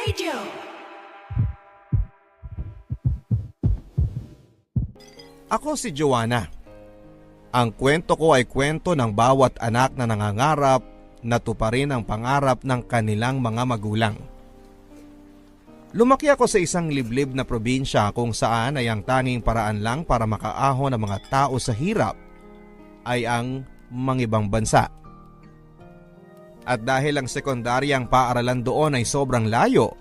Radio. Ako si Joanna. Ang kwento ko ay kwento ng bawat anak na nangangarap na tuparin ang pangarap ng kanilang mga magulang. Lumaki ako sa isang liblib na probinsya kung saan ay ang tanging paraan lang para makaahon ng mga tao sa hirap ay ang mangibang bansa. At dahil ang sekundaryang paaralan doon ay sobrang layo,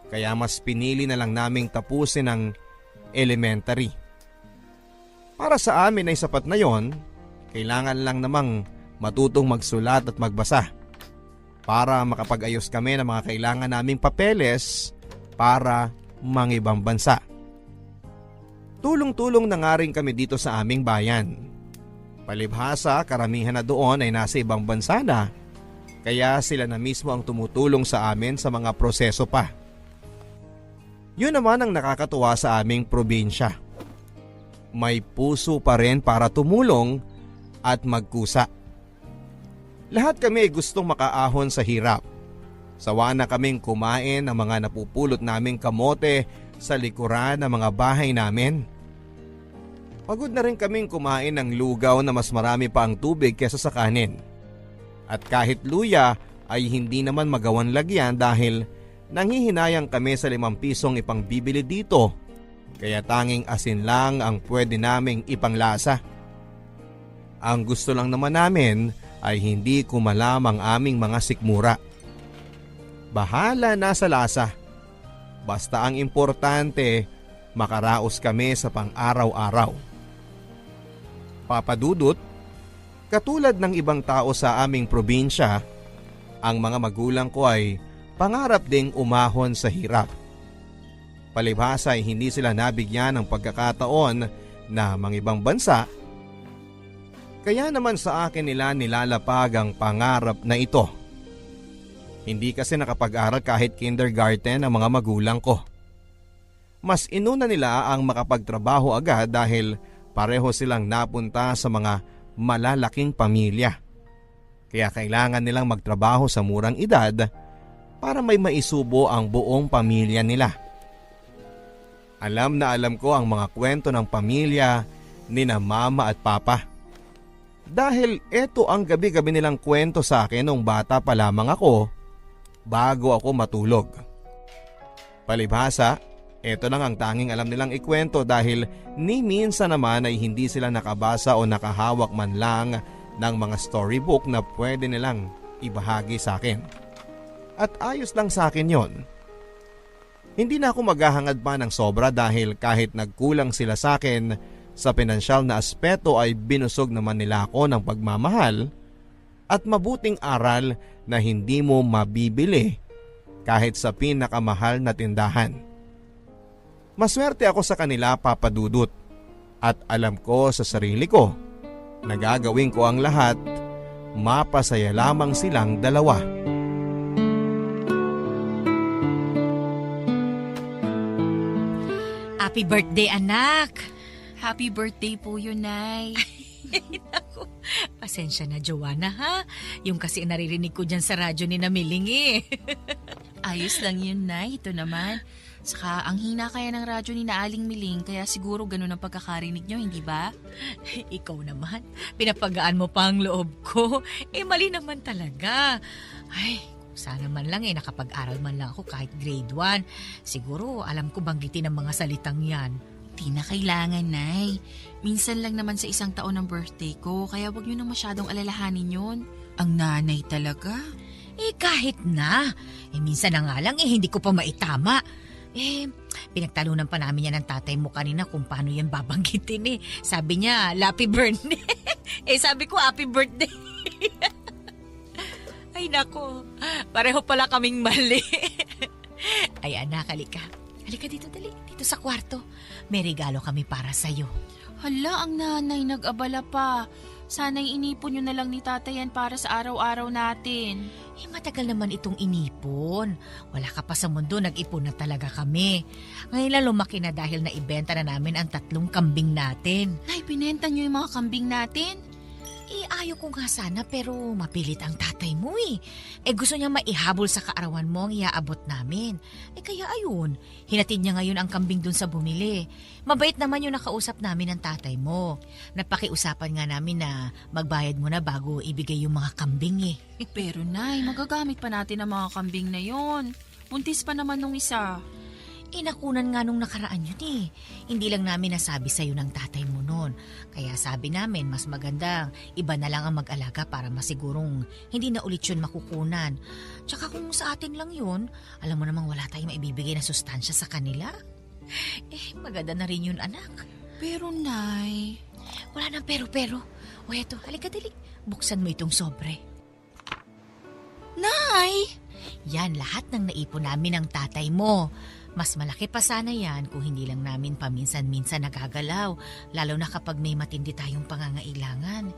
kaya mas pinili na lang naming tapusin ang elementary. Para sa amin ay sapat na yon, kailangan lang namang matutong magsulat at magbasa para makapag-ayos kami ng mga kailangan naming papeles para mangibang bansa. Tulong-tulong na nga rin kami dito sa aming bayan. Palibhasa, karamihan na doon ay nasa ibang bansa na, kaya sila na mismo ang tumutulong sa amin sa mga proseso pa. Yun naman ang nakakatuwa sa aming probinsya. May puso pa rin para tumulong at magkusa. Lahat kami ay gustong makaahon sa hirap. Sawa na kaming kumain ng mga napupulot naming kamote sa likuran ng mga bahay namin. Pagod na rin kaming kumain ng lugaw na mas marami pa ang tubig kesa sa kanin. At kahit luya ay hindi naman magawan lagyan dahil nanghihinayang kami sa 5 pisong ipangbibili dito. Kaya tanging asin lang ang pwede naming ipanglasa. Ang gusto lang naman namin ay hindi kumalam ang aming mga sikmura. Bahala na sa lasa. Basta ang importante, makaraos kami sa pang-araw-araw. Papadudot, katulad ng ibang tao sa aming probinsya, ang mga magulang ko ay pangarap ding umahon sa hirap. Palibhasa ay hindi sila nabigyan ng pagkakataon na mangibang bansa. Kaya naman sa akin nila nilalapag ang pangarap na ito. Hindi kasi nakapag-aral kahit kindergarten ang mga magulang ko. Mas inuna nila ang makapagtrabaho agad dahil pareho silang napunta sa mga malalaking pamilya. Kaya kailangan nilang magtrabaho sa murang edad para may maisubo ang buong pamilya nila. Alam na alam ko ang mga kwento ng pamilya nina mama at papa. Dahil eto ang gabi-gabi nilang kwento sa akin nung bata pa lamang ako bago ako matulog. Palibhasa, eto lang ang tanging alam nilang ikwento dahil ni minsan naman ay hindi sila nakabasa o nakahawak man lang ng mga storybook na pwede nilang ibahagi sa akin. At ayos lang sa akin yon. Hindi na ako maghahangad pa ng sobra dahil kahit nagkulang sila sa akin sa pinansyal na aspeto ay binusog naman nila ako ng pagmamahal at mabuting aral na hindi mo mabibili kahit sa pinakamahal na tindahan. Maswerte ako sa kanila, Papa Dudut, at alam ko sa sarili ko na gagawin ko ang lahat, mapasaya lamang silang dalawa. Happy birthday, anak! Happy birthday po yun, Nay. Naku, pasensya na, Joanna, ha? Yung kasi naririnig ko dyan sa radyo ni Namiling eh. Ayos lang yun, Nay. Ito naman. Saka ang hina kaya ng radyo ni Naaling Miling kaya siguro ganun ang pagkakarinig nyo, hindi ba? Ikaw naman, pinapagaan mo pa ang loob ko. Mali naman talaga. Ay, sana man lang nakapag-aral man lang ako kahit grade 1. Siguro alam ko banggitin ang mga salitang yan. Di na kailangan, Nay. Minsan lang naman sa isang taon ng birthday ko, kaya wag nyo nang masyadong alalahanin yun. Ang nanay talaga. Kahit na. Minsan na nga lang hindi ko pa maitama. Pinagtalunan pa namin yan ng tatay mo kanina kung paano yan babanggitin. Sabi niya, happy birthday. Sabi ko, happy birthday. Ay nako, pareho pala kaming mali. Ay anak, halika. Halika dito, dali. Dito sa kwarto. May regalo kami para sa'yo. Hala, ang nanay nag-abala pa. Sana'y inipon nyo na lang ni tatay yan para sa araw-araw natin. Matagal naman itong inipon. Wala ka pa sa mundo, nag-ipon na talaga kami. Ngayon lang lumaki na dahil naibenta na namin ang 3 kambing natin. Nay, pinenta nyo yung mga kambing natin? Ayaw ko nga sana pero mapilit ang tatay mo eh. Gusto niya maihabol sa kaarawan mo ang iaabot namin. Kaya ayun, hinatid niya ngayon ang kambing dun sa bumili. Mabait naman yung nakausap namin ng tatay mo. Napakiusapan nga namin na magbayad mo na bago ibigay yung mga kambing eh. Pero Nay, magagamit pa natin ang mga kambing na yon. Buntis pa naman nung isa. Nakunan nga nung nakaraan yun eh. Hindi lang namin nasabi sa'yo ng tatay mo noon. Kaya sabi namin mas maganda iba na lang ang mag-alaga para masigurong hindi na ulit yun makukunan. Tsaka kung sa atin lang yun, alam mo namang wala tayong maibibigay na sustansya sa kanila. Maganda na rin yun anak. Pero Nay... Wala nang pero. O eto, halika dali. Buksan mo itong sobre. Nay! Yan lahat ng naipon namin ng tatay mo. Mas malaki pa sana yan kung hindi lang namin paminsan-minsan nagagalaw, lalo na kapag may matindi tayong pangangailangan.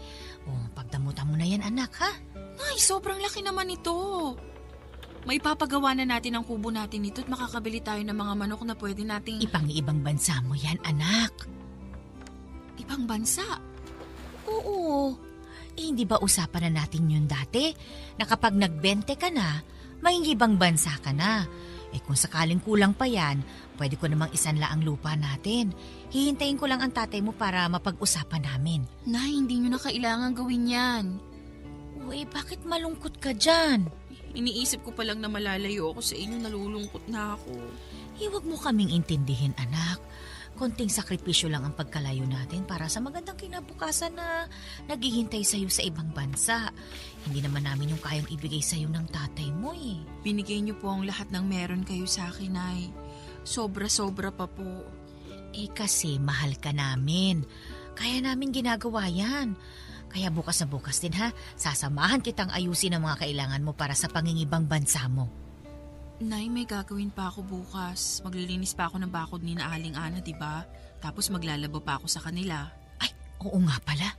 Pagdamutan mo na yan anak ha? Nay, sobrang laki naman ito. May papagawa na natin ang kubo natin nito at makakabili tayo ng mga manok na pwede nating... Ibang bansa mo yan anak. Ibang bansa? Oo. Hindi ba usapan na natin yun dati? Na kapag nagbente ka na, may ibang bansa ka na. Kung sakaling kulang pa yan, pwede ko namang isanla ang lupa natin. Hihintayin ko lang ang tatay mo para mapag-usapan namin. Nay, hindi nyo na kailangan gawin yan. Bakit malungkot ka dyan? Iniisip ko pa lang na malalayo ako sa inyo, nalulungkot na ako. Huwag mo kaming intindihin anak. Konting sakripisyo lang ang pagkalayo natin para sa magandang kinabukasan na naghihintay sa'yo sa ibang bansa. Hindi naman namin yung kayang ibigay sa'yo ng tatay mo eh. Binigay niyo po ang lahat ng meron kayo sa akin, Nay. Sobra-sobra pa po. Kasi mahal ka namin. Kaya namin ginagawa yan. Kaya bukas na bukas din ha, sasamahan kitang ayusin ang mga kailangan mo para sa pangingibang bansa mo. Nay, may gagawin pa ako bukas. Maglilinis pa ako ng bakod ni na Aling Ana, diba? Tapos maglalaba pa ako sa kanila. Oo nga pala.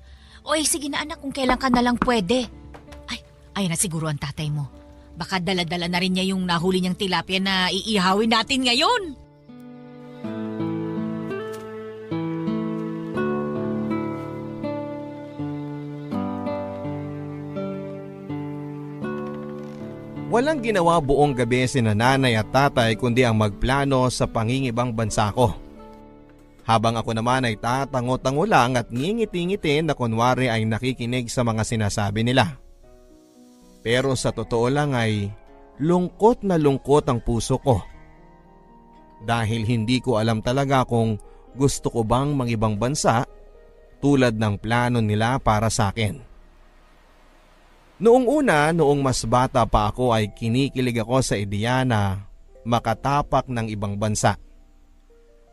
Sige na anak, kung kailan ka na lang pwede. Ayun na siguro ang tatay mo. Baka dala-dala na rin niya yung nahuli niyang tilapia na iihawin natin ngayon. Walang ginawa buong gabi sina nanay at tatay kundi ang magplano sa pangingibang bansa ko. Habang ako naman ay tatango-tango lang at ngingiti-ngiti na kunwari ay nakikinig sa mga sinasabi nila. Pero sa totoo lang ay lungkot na lungkot ang puso ko. Dahil hindi ko alam talaga kung gusto ko bang mangibang bansa tulad ng plano nila para sa akin. Noong mas bata pa ako ay kinikilig ako sa ideya na makatapak ng ibang bansa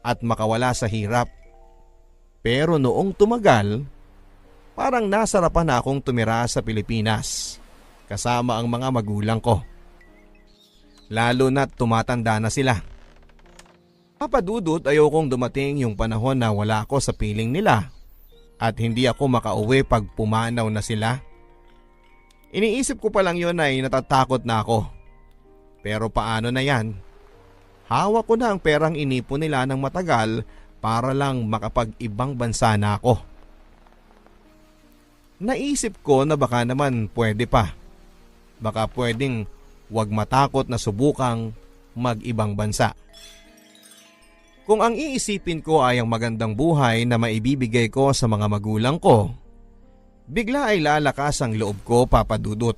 at makawala sa hirap. Pero noong tumagal, parang nasarapan na akong tumira sa Pilipinas kasama ang mga magulang ko. Lalo na't tumatanda na sila. Papadudot, ayokong dumating yung panahon na wala ako sa piling nila at hindi ako makauwi pag pumanaw na sila. Iniisip ko pa lang yun ay natatakot na ako. Pero paano na yan? Hawak ko na ang perang inipon nila ng matagal para lang makapag-ibang bansa na ako. Naisip ko na baka naman pwede pa. Baka pwedeng wag matakot na subukang mag-ibang bansa. Kung ang iisipin ko ay ang magandang buhay na maibibigay ko sa mga magulang ko, bigla ay lalakas ang loob ko, papadudot.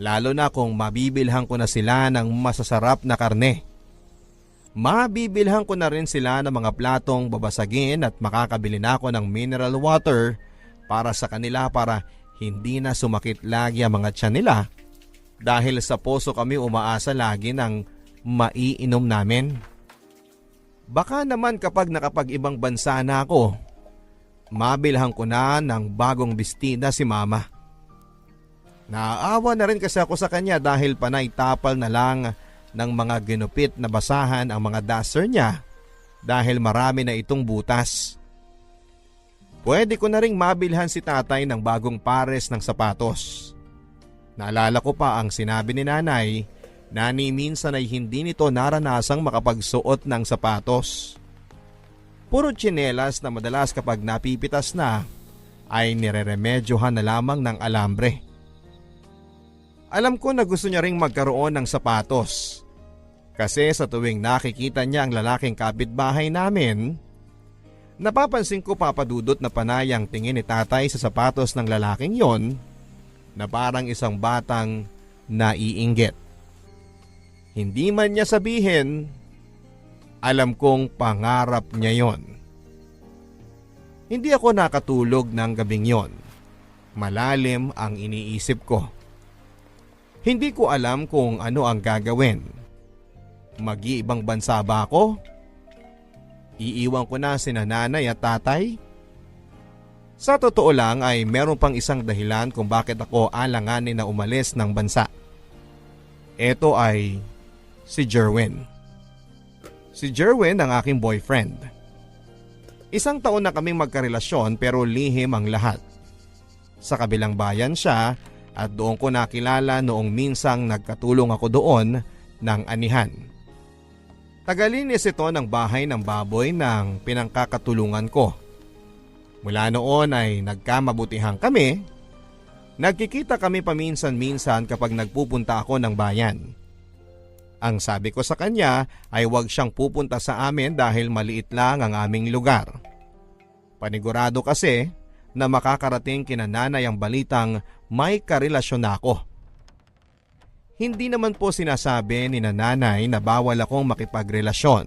Lalo na kung mabibilhan ko na sila ng masasarap na karne. Mabibilhan ko na rin sila ng mga platong babasagin at makakabili na ako ng mineral water para sa kanila para hindi na sumakit lagi ang mga tiyan nila dahil sa poso kami umaasa lagi ng maiinom namin. Baka naman kapag nakapag-ibang bansa na ako, mabilhan ko na ng bagong bestida si mama. Naaawa na rin kasi ako sa kanya dahil panay tapal na lang ng mga ginupit na basahan ang mga duster niya dahil marami na itong butas. Pwede ko na ring mabilhan si tatay ng bagong pares ng sapatos. Naalala ko pa ang sinabi ni nanay na ni minsan ay hindi nito naranasang makapagsuot ng sapatos. Puro tsinelas na madalas kapag napipitas na ay nireremedyohan na lamang ng alambre. Alam ko na gusto niya ring magkaroon ng sapatos. Kasi sa tuwing nakikita niya ang lalaking kapitbahay namin, napapansin ko papadudot na panay ang tingin ni tatay sa sapatos ng lalaking yon na parang isang batang naiinggit. Hindi man niya sabihin, alam kong pangarap niya yon. Hindi ako nakatulog ng gabing yon. Malalim ang iniisip ko. Hindi ko alam kung ano ang gagawin. Mag-iibang bansa ba ako? Iiwan ko na sina nanay at tatay? Sa totoo lang ay meron pang isang dahilan kung bakit ako alanganin na umalis ng bansa. Ito ay si Jerwin. Si Jerwin ang aking boyfriend. Isang taon na kaming magkarelasyon pero lihim ang lahat. Sa kabilang bayan siya at doon ko nakilala noong minsang nagkatulong ako doon ng anihan. Tagalinis ito ng bahay ng baboy ng pinangkakatulungan ko. Mula noon ay nagkamabutihan kami. Nagkikita kami paminsan-minsan kapag nagpupunta ako ng bayan. Ang sabi ko sa kanya ay huwag siyang pupunta sa amin dahil maliit lang ang aming lugar. Panigurado kasi na makakarating kina nanay ang balitang may karelasyon ako. Hindi naman po sinasabi ni nanay na bawal akong makipagrelasyon.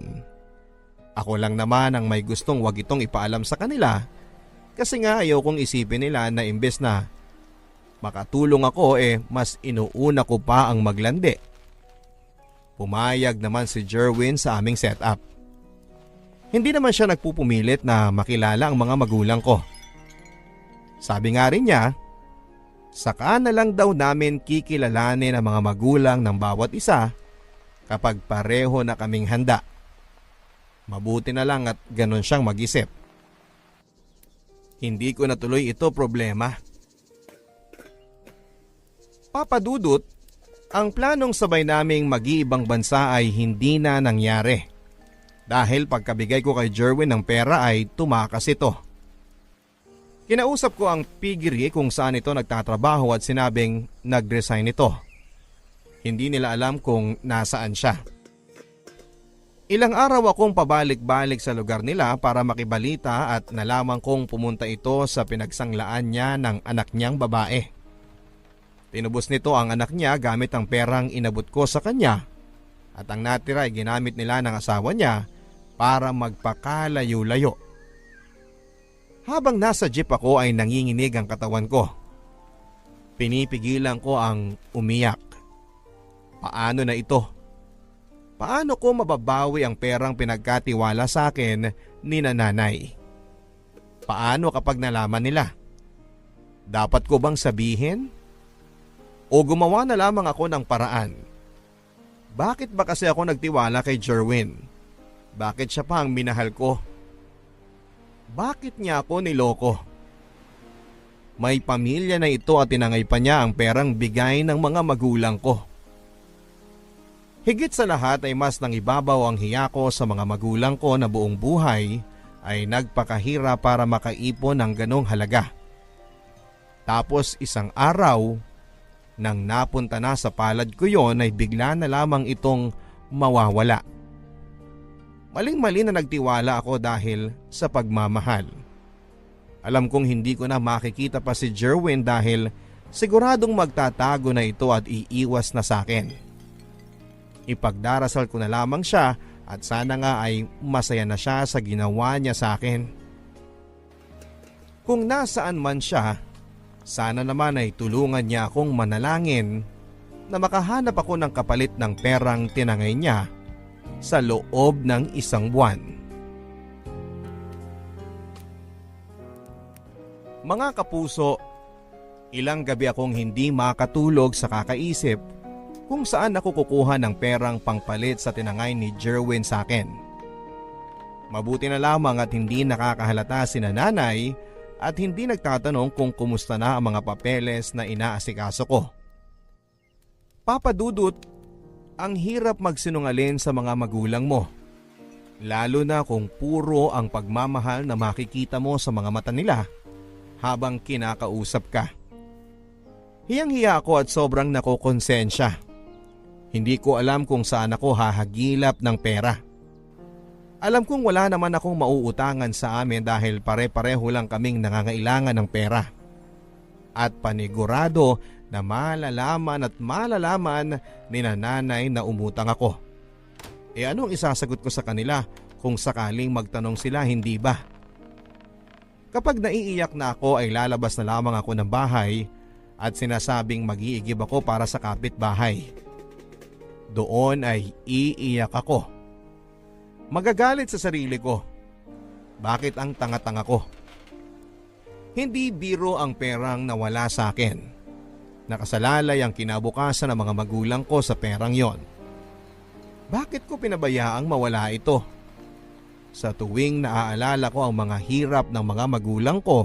Ako lang naman ang may gustong wag itong ipaalam sa kanila kasi nga ayaw kong isipin nila na imbes na makatulong ako mas inuuna ko pa ang maglandi. Pumayag naman si Jerwin sa aming setup. Hindi naman siya nagpupumilit na makilala ang mga magulang ko. Sabi nga rin niya, saka na lang daw namin kikilalanin ang mga magulang ng bawat isa kapag pareho na kaming handa. Mabuti na lang at ganun siyang mag-isip. Hindi ko natuloy ito problema. Papadudot, ang planong sabay naming mag-iibang bansa ay hindi na nangyari. Dahil pagkabigay ko kay Jerwin ng pera ay tumakas ito. Kinausap ko ang pigiri kung saan ito nagtatrabaho at sinabing nag-resign ito. Hindi nila alam kung nasaan siya. Ilang araw akong pabalik-balik sa lugar nila para makibalita at nalaman kong pumunta ito sa pinagsanglaan niya ng anak niyang babae. Tinubos nito ang anak niya gamit ang perang inabot ko sa kanya at ang natira ay ginamit nila ng asawa niya para magpakalayo-layo. Habang nasa jeep ako ay nanginginig ang katawan ko. Pinipigilan ko ang umiyak. Paano na ito? Paano ko mababawi ang perang pinagkatiwala sa akin ni nanay? Paano kapag nalaman nila? Dapat ko bang sabihin? O gumawa na lamang ako ng paraan? Bakit ba kasi ako nagtiwala kay Jerwin? Bakit siya pa ang minahal ko? Bakit niya ako niloko? May pamilya na ito at tinangay pa niya ang perang bigay ng mga magulang ko. Higit sa lahat ay mas nangibabaw ang hiya ko sa mga magulang ko na buong buhay ay nagpakahirap para makaipon ng ganong halaga. Tapos isang araw, nang napunta na sa palad ko yon ay bigla na lamang itong mawawala. Maling-mali na nagtiwala ako dahil sa pagmamahal. Alam kong hindi ko na makikita pa si Jerwin dahil siguradong magtatago na ito at iiwas na sa akin. Ipagdarasal ko na lamang siya at sana nga ay masaya na siya sa ginawa niya sa akin. Kung nasaan man siya, sana naman ay tulungan niya akong manalangin na makahanap ako ng kapalit ng perang tinangay niya sa loob ng isang buwan. Mga kapuso, ilang gabi akong hindi makatulog sa kakaisip kung saan ako kukuha ng perang pangpalit sa tinangay ni Jerwin sa akin. Mabuti na lamang at hindi nakakahalata si nanay at hindi nagtatanong kung kumusta na ang mga papeles na inaasikaso ko. Papadudot, ang hirap magsinungaling sa mga magulang mo. Lalo na kung puro ang pagmamahal na makikita mo sa mga mata nila habang kinakausap ka. Hiyang-hiya ako at sobrang nakokonsensya. Hindi ko alam kung saan ako hahagilap ng pera. Alam kong wala naman akong mauutangan sa amin dahil pare-pareho lang kaming nangangailangan ng pera. At panigurado na malalaman at malalaman ni nanay na umutang ako. E anong isasagot ko sa kanila kung sakaling magtanong sila, hindi ba? Kapag naiiyak na ako ay lalabas na lamang ako ng bahay at sinasabing mag-iigib ako para sa kapitbahay. Doon ay iiyak ako. Magagalit sa sarili ko. Bakit ang tanga-tanga ko? Hindi biro ang perang nawala sa akin. Nakasalalay ang kinabukasan ng mga magulang ko sa perang yon. Bakit ko pinabayaang mawala ito? Sa tuwing naaalala ko ang mga hirap ng mga magulang ko,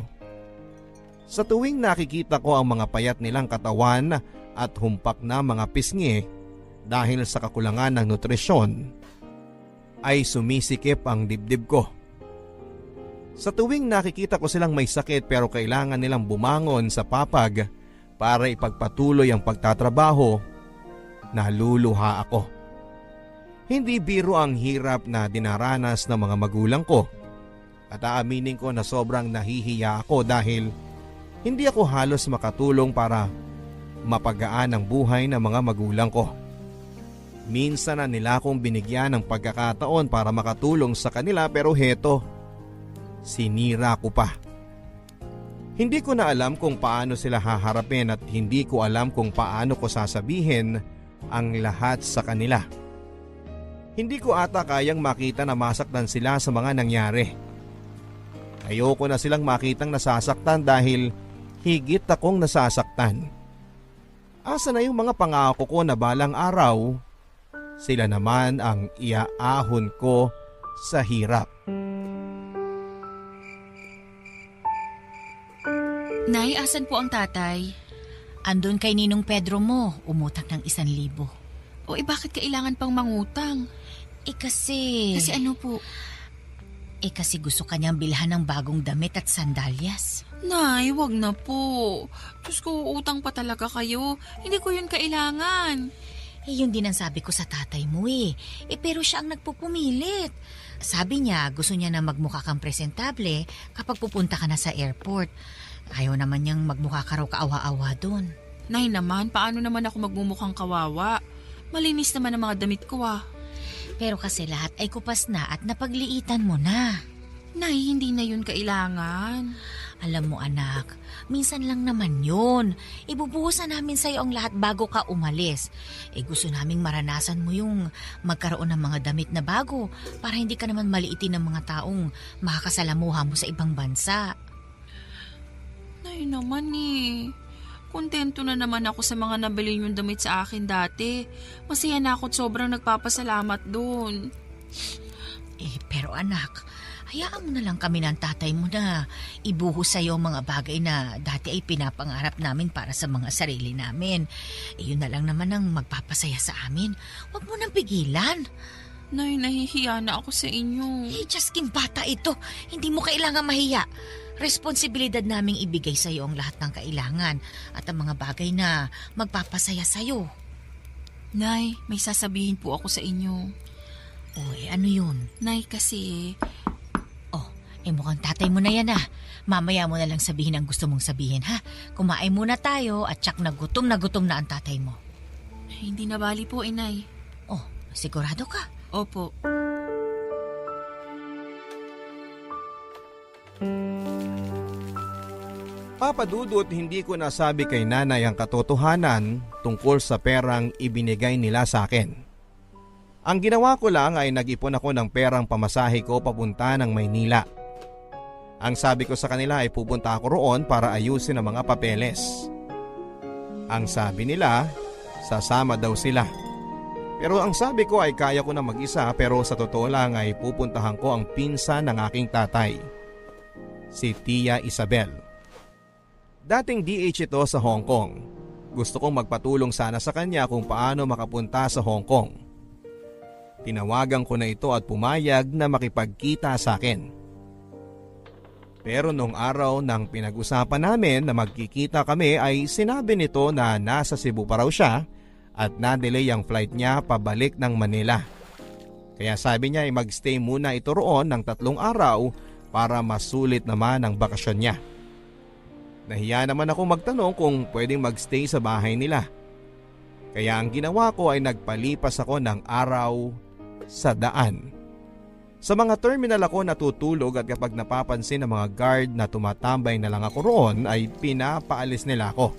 sa tuwing nakikita ko ang mga payat nilang katawan at humpak na mga pisngi dahil sa kakulangan ng nutrisyon, ay sumisikip ang dibdib ko. Sa tuwing nakikita ko silang may sakit pero kailangan nilang bumangon sa papag para ipagpatuloy ang pagtatrabaho, naluluha ako. Hindi biro ang hirap na dinaranas ng mga magulang ko at aaminin ko na sobrang nahihiya ako dahil hindi ako halos makatulong para mapagaan ang buhay ng mga magulang ko. Minsan na nila akong binigyan ng pagkakataon para makatulong sa kanila pero heto, sinira ko pa. Hindi ko na alam kung paano sila haharapin at hindi ko alam kung paano ko sasabihin ang lahat sa kanila. Hindi ko ata kayang makita na masaktan sila sa mga nangyari. Ayoko na silang makitang nasasaktan dahil higit akong nasasaktan. Asa na yung mga pangako ko na balang araw, sila naman ang iaahon ko sa hirap. Nay, asan po ang tatay? Andun kay Ninong Pedro mo, umutang ng 1,000. O bakit kailangan pang mangutang? Kasi Kasi ano po? Kasi gusto kanyang bilhan ng bagong damit at sandalyas. Nay, wag na po. Diyos ko, utang pa talaga kayo. Hindi ko yun kailangan. Yun din ang sabi ko sa tatay mo pero siya ang nagpupumilit. Sabi niya gusto niya na magmukha kang presentable kapag pupunta ka na sa airport. Ayaw naman niyang magmukha ka raw kaawa-awa doon. Nay naman, paano naman ako magmumukhang kawawa? Malinis naman ang mga damit ko Pero kasi lahat ay kupas na at napagliitan mo na. Nay, hindi na yun kailangan. Alam mo anak, minsan lang naman yun. Ibubuhusan namin sa'yo ang lahat bago ka umalis. Gusto naming maranasan mo yung magkaroon ng mga damit na bago para hindi ka naman maliitin ng mga taong makakasalamuha mo sa ibang bansa. Nay naman kontento na naman ako sa mga nabili niyong damit sa akin dati. Masaya na ako at sobrang nagpapasalamat doon. Pero anak, hayaan mo na lang kami ng tatay mo na ibuhos sa'yo mga bagay na dati ay pinapangarap namin para sa mga sarili namin. Yun na lang naman ang magpapasaya sa amin. Huwag mo nang pigilan. Nay, nahihiya na ako sa inyo. Justin, bata ito. Hindi mo kailangan mahiya. Responsibilidad naming ibigay sa iyo ang lahat ng kailangan at ang mga bagay na magpapasaya sa iyo. Nay, may sasabihin po ako sa inyo. Ano yun? Nay, kasi... mukhang tatay mo na yan Mamaya mo na lang sabihin ang gusto mong sabihin ha. Kumain muna tayo at tsak na gutom na ang tatay mo. Hindi na bali po, Nay. Sigurado ka? Opo. Papa Dudut, hindi ko nasabi kay nanay ang katotohanan tungkol sa perang ibinigay nila sa akin. Ang ginawa ko lang ay nag-ipon ako ng perang pamasahe ko papunta ng Maynila. Ang sabi ko sa kanila ay pupunta ako roon para ayusin ang mga papeles. Ang sabi nila, sasama daw sila. Pero ang sabi ko ay kaya ko na mag-isa pero sa totoo lang ay pupuntahan ko ang pinsan ng aking tatay, si Tia Isabel. Dating DH ito sa Hong Kong. Gusto kong magpatulong sana sa kanya kung paano makapunta sa Hong Kong. Tinawagan ko na ito at pumayag na makipagkita sa akin. Pero nung araw ng pinag-usapan namin na magkikita kami ay sinabi nito na nasa Cebu pa raw siya at na-delay ang flight niya pabalik ng Manila. Kaya sabi niya ay magstay muna ito roon ng 3 araw para masulit naman ang bakasyon niya. Nahiya naman ako magtanong kung pwedeng magstay sa bahay nila. Kaya ang ginawa ko ay nagpalipas ako ng araw sa daan. Sa mga terminal ako natutulog at kapag napapansin ng mga guard na tumatambay na lang ako roon ay pinapaalis nila ako.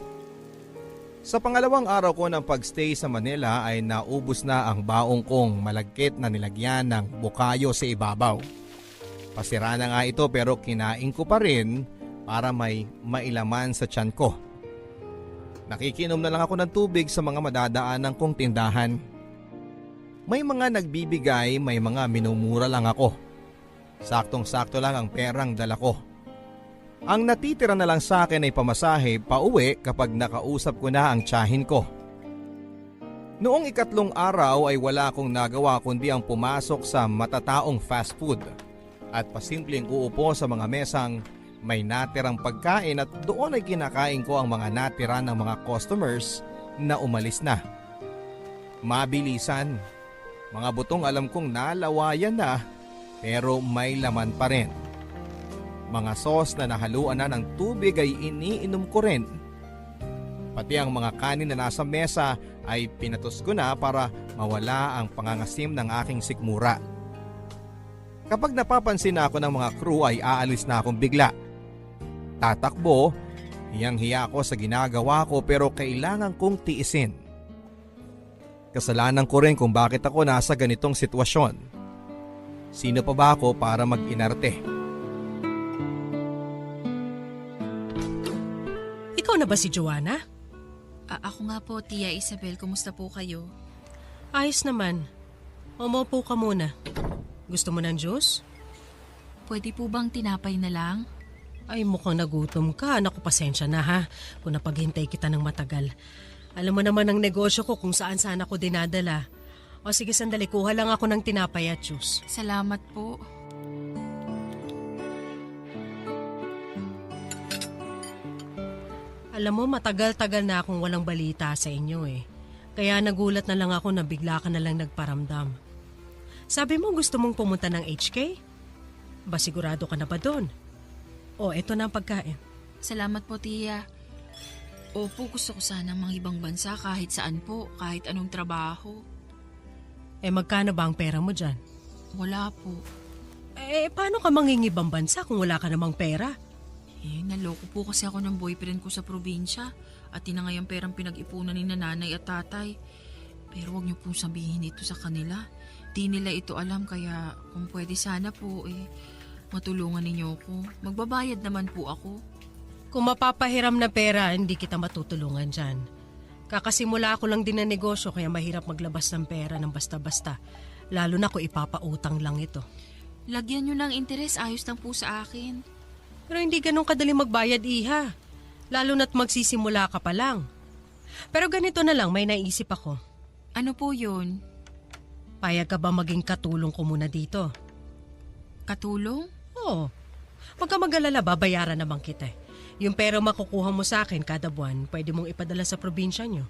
Sa pangalawang araw ko ng pagstay sa Manila ay naubos na ang baong kong malagkit na nilagyan ng bukayo sa ibabaw. Pasira na nga ito pero kinain ko pa rin para may mailaman sa tiyan ko. Nakikinom na lang ako ng tubig sa mga madadaanan kong tindahan. May mga nagbibigay, may mga minumura lang ako. Saktong-sakto lang ang perang dala ko. Ang natitira na lang sa akin ay pamasahe pauwi kapag nakausap ko na ang tiyahin ko. Noong 3 araw ay wala akong nagawa kundi ang pumasok sa matataong fast food at pasimpleng uupo sa mga mesang may natirang pagkain at doon ay kinakain ko ang mga natira ng mga customers na umalis na. Mabilisan. Mga butong alam kong nalawayan na pero may laman pa rin. Mga sauce na nahaluan na ng tubig ay iniinom ko rin. Pati ang mga kanin na nasa mesa ay pinatos ko na para mawala ang pangangasim ng aking sikmura. Kapag napapansin na ako ng mga crew ay aalis na akong bigla. Tatakbo, hiyang-hiya ako sa ginagawa ko pero kailangan kong tiisin. Kasalanan ko rin kung bakit ako nasa ganitong sitwasyon. Sino pa ba ako para mag-inarte? Ikaw na ba si Joanna? Ako nga po, Tia Isabel. Kumusta po kayo? Ayos naman. Umupo ka muna. Gusto mo ng juice? Pwede po bang tinapay na lang? Ay, mukhang nagutom ka. Naku, pasensya na ha, kung napaghintay kita ng matagal. Alam mo naman ang negosyo ko kung saan ako dinadala. O sige, sandali, kuha lang ako ng tinapay at juice. Salamat po. Alam mo, matagal-tagal na akong walang balita sa inyo eh. Kaya nagulat na lang ako na bigla ka na lang nagparamdam. Sabi mo gusto mong pumunta ng HK? Ba sigurado ka na ba doon? O, eto na ang pagkain. Salamat po, Tia. Opo, gusto ko sana mga ibang bansa kahit saan po, kahit anong trabaho. Magkano ba ang pera mo dyan? Wala po. Paano ka mangingibang bansa kung wala ka namang pera? Naloko po kasi ako ng boyfriend ko sa probinsya at tinangay ang perang pinag-ipunan ni nanay at tatay. Pero wag niyo pong sabihin ito sa kanila. Di nila ito alam kaya kung pwede sana po matulungan ninyo ako. Magbabayad naman po ako. Kung mapapahiram na pera, hindi kita matutulungan dyan. Kakasimula ako lang din ng negosyo kaya mahirap maglabas ng pera ng basta-basta. Lalo na kung ipapautang lang ito. Lagyan nyo ng interes, ayos lang po sa akin. Pero hindi ganun kadali magbayad, iha. Lalo na't magsisimula ka pa lang. Pero ganito na lang, may naisip ako. Ano po yun? Payag ka ba maging katulong ko muna dito? Katulong? Oo. Huwag ka mag-alala, babayaran naman kita. Yung pera makukuha mo sa akin kada buwan, pwede mong ipadala sa probinsya nyo.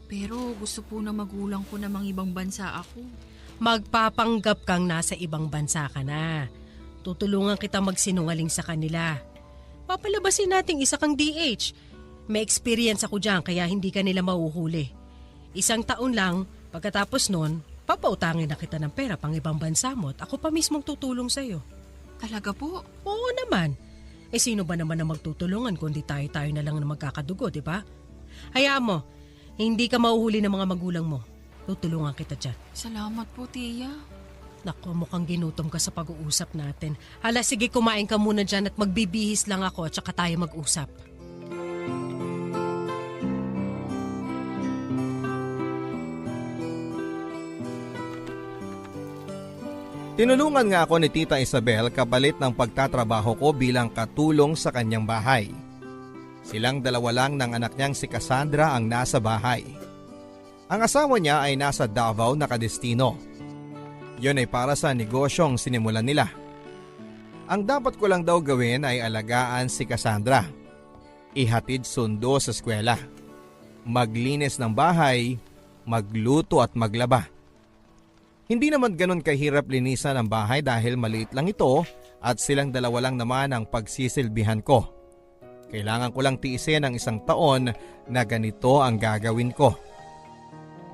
Pero gusto po na magulang ko namang ibang bansa ako. Magpapanggap kang nasa ibang bansa ka na. Tutulungan kita magsinungaling sa kanila. Papalabasin nating isa kang DH. May experience ako dyan kaya hindi ka nila mauhuli. 1 taon lang, pagkatapos nun, papautangin na kita ng pera pang ibang bansa mo at ako pa mismong tutulong sa'yo. Talaga po? Oo naman. Sino ba naman ang magtutulungan kundi tayo na lang na magkakadugo, di ba? Hayaan mo, hindi ka mauhuli ng mga magulang mo. Tutulungan kita dyan. Salamat po, Tia. Naku, mukhang ginutom ka sa pag-uusap natin. Hala, sige, kumain ka muna dyan at magbibihis lang ako at saka tayo mag-usap. Tinulungan nga ako ni Tita Isabel kapalit ng pagtatrabaho ko bilang katulong sa kanyang bahay. Silang dalawa lang ng anak niyang si Cassandra ang nasa bahay. Ang asawa niya ay nasa Davao nakadestino. Yun ay para sa negosyong sinimulan nila. Ang dapat ko lang daw gawin ay alagaan si Cassandra. Ihatid sundo sa eskwela. Maglinis ng bahay, magluto at maglaba. Hindi naman ganun kahirap linisan ang bahay dahil maliit lang ito at silang dalawa lang naman ang pagsisilbihan ko. Kailangan ko lang tiisin ng 1 taon na ganito ang gagawin ko.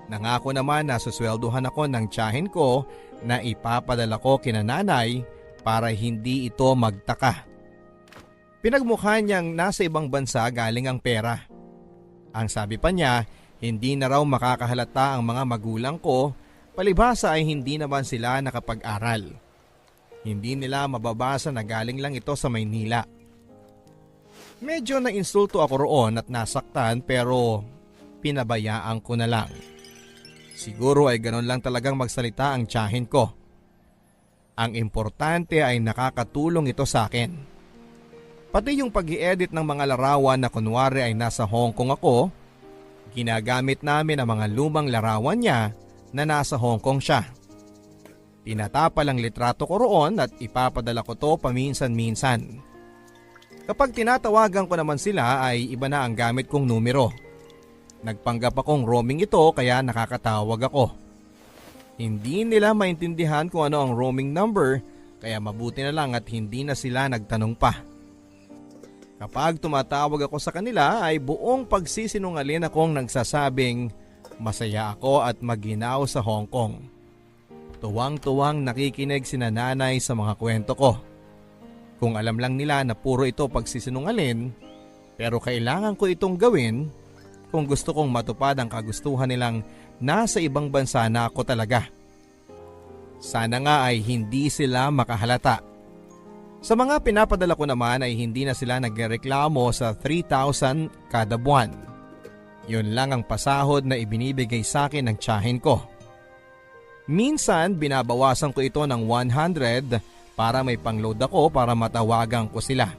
Nangako naman na suswelduhan ako ng tiyahin ko na ipapadala ko kina nanay para hindi ito magtaka. Pinagmukha niyang nasa ibang bansa galing ang pera. Ang sabi pa niya, hindi na raw makakahalata ang mga magulang ko, palibhasa ay hindi naman sila nakapag-aral. Hindi nila mababasa na galing lang ito sa Maynila. Medyo na-insulto ako roon at nasaktan pero pinabayaan ko na lang. Siguro ay ganoon lang talagang magsalita ang tiyahin ko. Ang importante ay nakakatulong ito sa akin. Pati yung pag-i-edit ng mga larawan na kunwari ay nasa Hong Kong ako, ginagamit namin ang mga lumang larawan niya na nasa Hong Kong siya. Tinatapal ang litrato ko roon at ipapadala ko to paminsan-minsan. Kapag tinatawagan ko naman sila ay iba na ang gamit kong numero. Nagpanggap akong roaming ito kaya nakakatawag ako. Hindi nila maintindihan kung ano ang roaming number kaya mabuti na lang at hindi na sila nagtanong pa. Kapag tumatawag ako sa kanila ay buong pagsisinungaling akong nagsasabing masaya ako at maginaw sa Hong Kong. Tuwang-tuwang nakikinig si nanay sa mga kwento ko. Kung alam lang nila na puro ito pagsisinungaling, pero kailangan ko itong gawin kung gusto kong matupad ang kagustuhan nilang nasa ibang bansa na ako talaga. Sana nga ay hindi sila makahalata. Sa mga pinapadala ko naman ay hindi na sila nagreklamo sa 3,000 kada buwan. Yun lang ang pasahod na ibinibigay sa akin ng tiyahin ko. Minsan binabawasan ko ito ng 100 para may pangload ako para matawagan ko sila.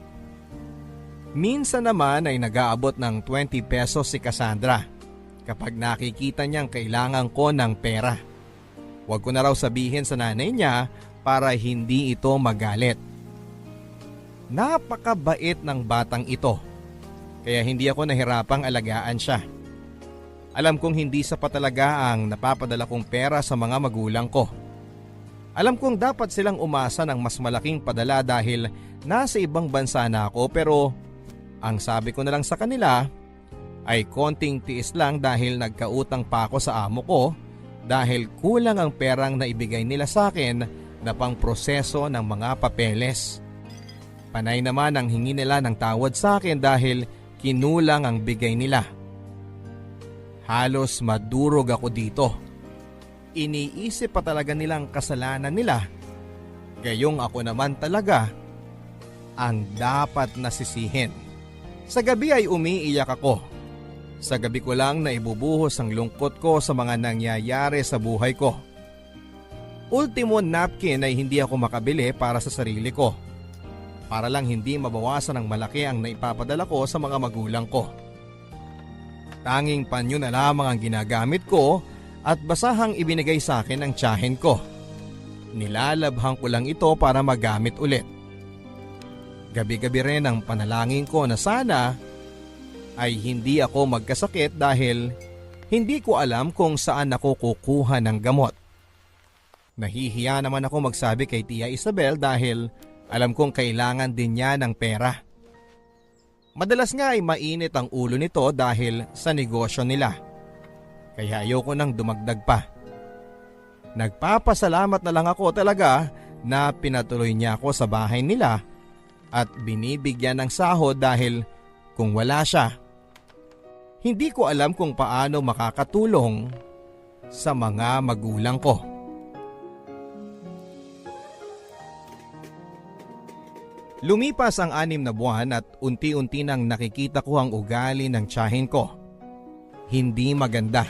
Minsan naman ay nag-aabot ng 20 pesos si Cassandra kapag nakikita niyang kailangan ko ng pera. Huwag ko na raw sabihin sa nanay niya para hindi ito magalit. Napakabait ng batang ito, kaya hindi ako nahirapang alagaan siya. Alam kong hindi sapat talaga ang napapadala kong pera sa mga magulang ko. Alam kong dapat silang umasa ng mas malaking padala dahil nasa ibang bansa na ako pero ang sabi ko na lang sa kanila ay konting tiis lang dahil nagkautang pa ako sa amo ko dahil kulang ang perang na ibigay nila sa akin na pang proseso ng mga papeles. Panay naman ang hingi nila ng tawad sa akin dahil kinulang ang bigay nila. Halos madurog ako dito. Iniisip pa talaga nilang kasalanan nila. Gayong ako naman talaga ang dapat nasisihin. Sa gabi ay umiiyak ako. Sa gabi ko lang na ibubuhos ang lungkot ko sa mga nangyayari sa buhay ko. Ultimo napkin ay hindi ako makabili para sa sarili ko. Para lang hindi mabawasan ng malaki ang naipapadala ko sa mga magulang ko. Tanging panyo na lamang ang ginagamit ko at basahang ibinigay sa akin ng tiyahin ko. Nilalabhang ko lang ito para magamit ulit. Gabi-gabi rin ang panalangin ko na sana ay hindi ako magkasakit dahil hindi ko alam kung saan ako kukuha ng gamot. Nahihiya naman ako magsabi kay Tia Isabel dahil alam kong kailangan din niya ng pera. Madalas nga ay mainit ang ulo nito dahil sa negosyo nila. Kaya ayoko nang dumagdag pa. Nagpapasalamat na lang ako talaga na pinatuloy niya ako sa bahay nila at binibigyan ng sahod dahil kung wala siya, hindi ko alam kung paano makakatulong sa mga magulang ko. Lumipas ang 6 na buwan at unti-unti nang nakikita ko ang ugali ng tiyahin ko. Hindi maganda.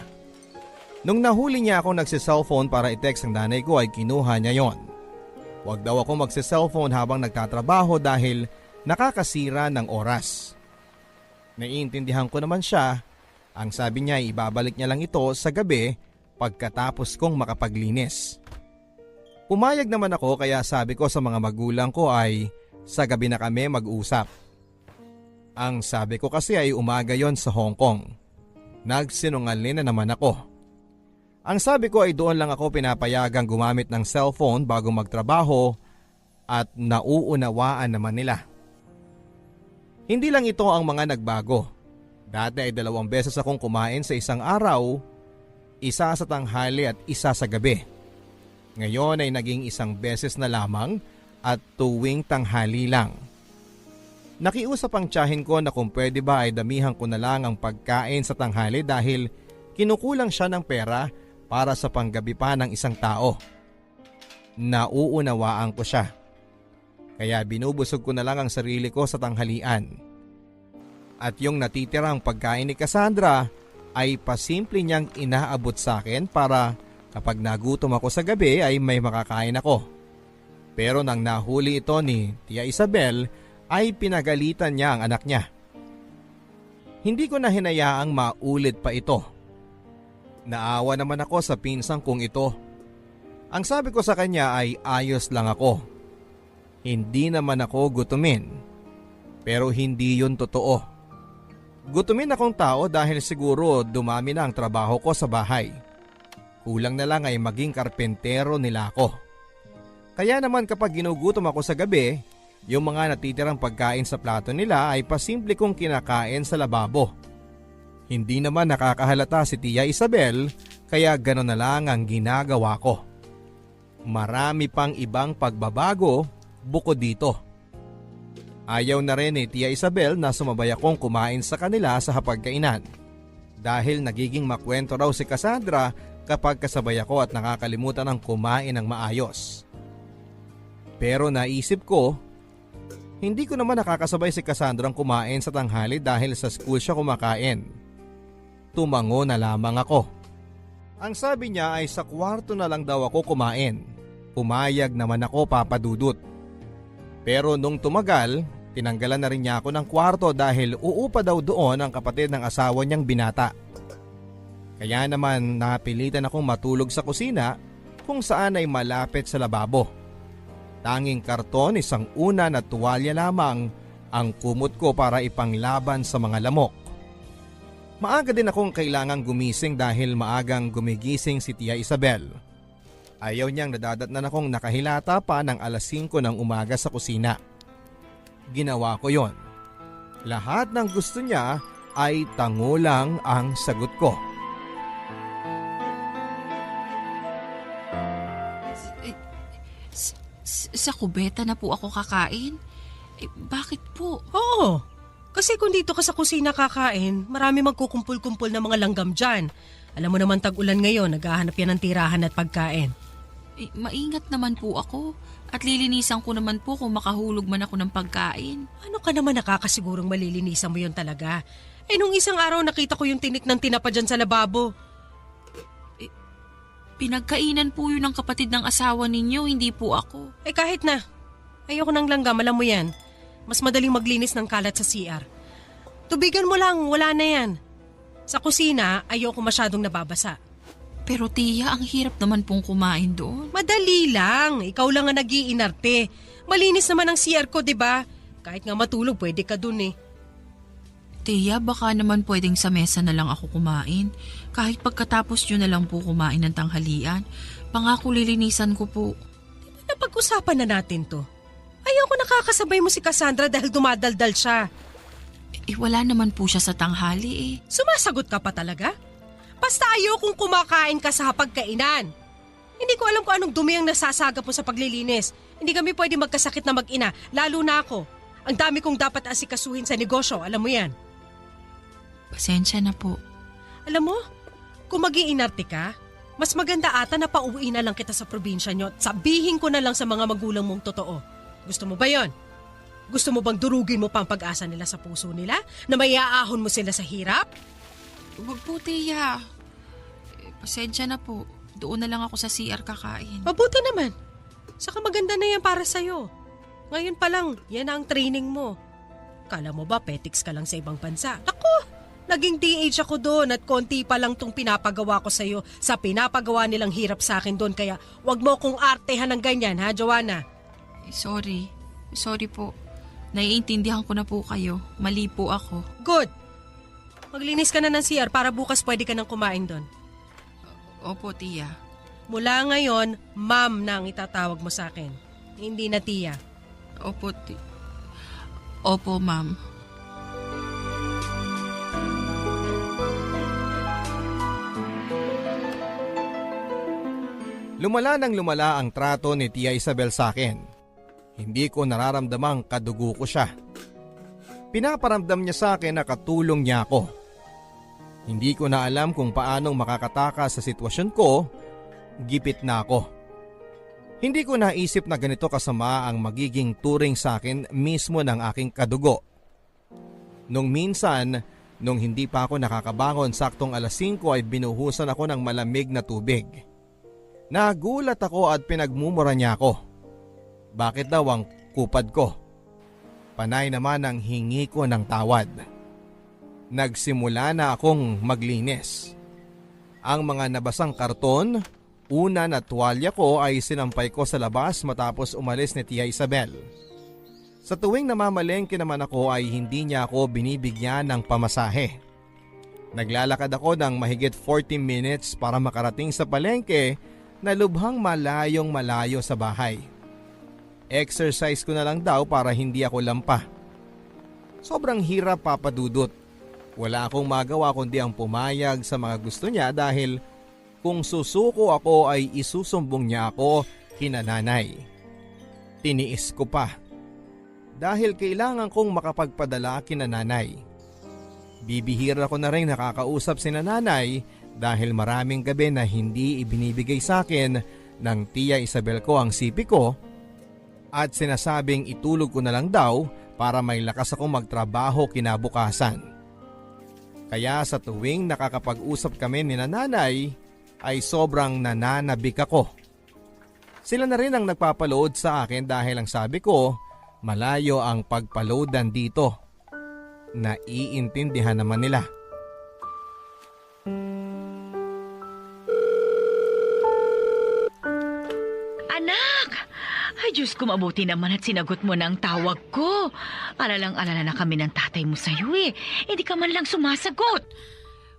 Nung nahuli niya ako nagsi-cellphone para i-text ang nanay ko ay kinuha niya yon. Huwag daw ako magsi-cellphone habang nagtatrabaho dahil nakakasira ng oras. Naiintindihan ko naman siya. Ang sabi niya ay ibabalik niya lang ito sa gabi pagkatapos kong makapaglinis. Pumayag naman ako kaya sabi ko sa mga magulang ko ay sa gabi na kami mag-usap. Ang sabi ko kasi ay umaga yon sa Hong Kong. Nagsinungaling na naman ako. Ang sabi ko ay doon lang ako pinapayagang gumamit ng cellphone bago magtrabaho at nauunawaan naman nila. Hindi lang ito ang mga nagbago. Dati ay 2 beses akong kumain sa isang araw, isa sa tanghali at isa sa gabi. Ngayon ay naging 1 beses na lamang at tuwing tanghali lang. Nakiusap ang tiyahin ko na kung pwede ba ay damihan ko na lang ang pagkain sa tanghali dahil kinukulang siya ng pera para sa panggabi pa ng isang tao. Nauunawaan ko siya. Kaya binubusog ko na lang ang sarili ko sa tanghalian. At yung natitirang pagkain ni Cassandra ay pasimple niyang inaabot sa akin para kapag nagutom ako sa gabi ay may makakain ako. Pero nang nahuli ito ni Tia Isabel ay pinagalitan niya ang anak niya. Hindi ko na hinayaang maulit pa ito. Naawa naman ako sa pinsang kong ito. Ang sabi ko sa kanya ay ayos lang ako. Hindi naman ako gutumin. Pero hindi yun totoo. Gutumin akong tao dahil siguro dumami na ang trabaho ko sa bahay. Kulang na lang ay maging karpentero nila ako. Kaya naman kapag ginugutom ako sa gabi, yung mga natitirang pagkain sa plato nila ay pasimple kong kinakain sa lababo. Hindi naman nakakahalata si Tia Isabel kaya gano'n na lang ang ginagawa ko. Marami pang ibang pagbabago bukod dito. Ayaw na rin ni Tia Isabel na sumabay akong kumain sa kanila sa hapagkainan. Dahil nagiging makwento raw si Cassandra kapag kasabay ako at nakakalimutan ng kumain ng maayos. Pero naisip ko, hindi ko naman nakakasabay si Cassandra ang kumain sa tanghali dahil sa school siya kumakain. Tumango na lamang ako. Ang sabi niya ay sa kwarto na lang daw ako kumain. Pumayag naman ako, Papa Dudut. Pero nung tumagal, tinanggalan na rin niya ako ng kwarto dahil uupa daw doon ang kapatid ng asawa niyang binata. Kaya naman napilitan akong matulog sa kusina kung saan ay malapit sa lababo. Tanging karton, isang unan at tuwalya lamang ang kumot ko para ipanglaban sa mga lamok. Maaga din akong kailangang gumising dahil maagang gumigising si Tia Isabel. Ayaw niyang nadadatnan akong nakahilata pa ng 5:00 ng umaga sa kusina. Ginawa ko yon. Lahat ng gusto niya ay tango lang ang sagot ko. Sa kubeta na po ako kakain? Bakit po? Oo, kasi kung dito ka sa kusina kakain, marami magkukumpul-kumpul na mga langgam dyan. Alam mo naman tag-ulan ngayon, naghahanap yan ng tirahan at pagkain. Maingat naman po ako at lilinisan ko naman po kung makahulog man ako ng pagkain. Ano ka naman nakakasigurong malilinisan mo yun talaga? Nung isang araw nakita ko yung tinik ng tinapa dyan sa lababo. Pinagkainan po yun ng kapatid ng asawa ninyo, hindi po ako. Kahit na. Ayoko ng langgam, alam mo yan. Mas madaling maglinis ng kalat sa CR. Tubigan mo lang, wala na yan. Sa kusina, ayoko masyadong nababasa. Pero Tia, ang hirap naman pong kumain doon. Madali lang, ikaw lang ang nag-iinarte. Malinis naman ang CR ko, diba? Kahit nga matulog, pwede ka dun eh. Tia, baka naman pwedeng sa mesa na lang ako kumain. Kahit pagkatapos nyo na lang po kumain ng tanghalian. Pangako lilinisan ko po. Diba napag-usapan na natin to? Ayoko nakakasabay mo si Cassandra dahil dumadaldal siya. Wala naman po siya sa tanghali eh. Sumasagot ka pa talaga? Basta ayokong kumakain ka sa hapagkainan. Hindi ko alam kung anong dumi ang nasasagap mo sa paglilinis. Hindi kami pwede magkasakit na mag-ina, lalo na ako. Ang dami kong dapat asikasuhin sa negosyo, alam mo yan. Pasensya na po. Alam mo, kung mag-iinarte ka, mas maganda ata na pauwi na lang kita sa probinsya nyo at sabihin ko na lang sa mga magulang mong totoo. Gusto mo ba yon? Gusto mo bang durugin mo pa ang pag-asa nila sa puso nila? Na maiaahon mo sila sa hirap? Huwag po, Tia. Pasensya na po. Doon na lang ako sa CR kakain. Mabuti naman. Saka maganda na yan para sa'yo. Ngayon pa lang, yan ang training mo. Kala mo ba petiks ka lang sa ibang bansa? Naku, Naging DH ako doon at konti pa lang tong pinapagawa ko sa'yo sa pinapagawa nilang hirap sa akin doon. Kaya wag mo kong artehan ng ganyan, ha, Joanna? Sorry. Sorry po. Naiintindihan ko na po kayo. Mali po ako. Good. Maglinis ka na ng CR para bukas pwede ka nang kumain doon. Opo, tiya. Mula ngayon, ma'am na ang itatawag mo sa akin. Hindi na tiya. Opo, Opo, ma'am. Lumala ng lumala ang trato ni Tia Isabel sa akin. Hindi ko nararamdamang kadugo ko siya. Pinaparamdam niya sa akin na katulong niya ako. Hindi ko na alam kung paanong makakatakas sa sitwasyon ko, gipit na ako. Hindi ko naisip na ganito kasama ang magiging turing sa akin mismo ng aking kadugo. Nung minsan, nung hindi pa ako nakakabangon saktong alas 5 ay binuhusan ako ng malamig na tubig. Nagulat ako at pinagmumura niya ako. Bakit daw ang kupad ko? Panay naman ang hingi ko ng tawad. Nagsimula na akong maglinis. Ang mga nabasang karton, unan at tuwalya ko ay sinampay ko sa labas matapos umalis ni Tia Isabel. Sa tuwing namamalengke naman ako ay hindi niya ako binibigyan ng pamasahe. Naglalakad ako ng mahigit 40 minutes para makarating sa palengke na lubhang malayong malayo sa bahay. Exercise ko na lang daw para hindi ako lampa. Sobrang hirap, Papa Dudut. Wala akong magawa kundi ang pumayag sa mga gusto niya dahil kung susuko ako ay isusumbong niya ako kina nanay. Tiniis ko pa. Dahil kailangan kong makapagpadala kina nanay. Bibihira ko na rin nakakausap si nanay dahil maraming gabi na hindi ibinibigay sa akin ng Tia Isabel ko ang sipi ko at sinasabing itulog ko na lang daw para may lakas akong magtrabaho kinabukasan. Kaya sa tuwing nakakapag-usap kami ni nanay ay sobrang nananabik ako. Sila na rin ang nagpapaload sa akin dahil ang sabi ko malayo ang pagpaloadan dito. Naiintindihan naman nila. Anak! Ay, Diyos ko, mabuti naman at sinagot mo na ang tawag ko. Alalang-alala na kami ng tatay mo sa'yo eh. Hindi ka man lang sumasagot.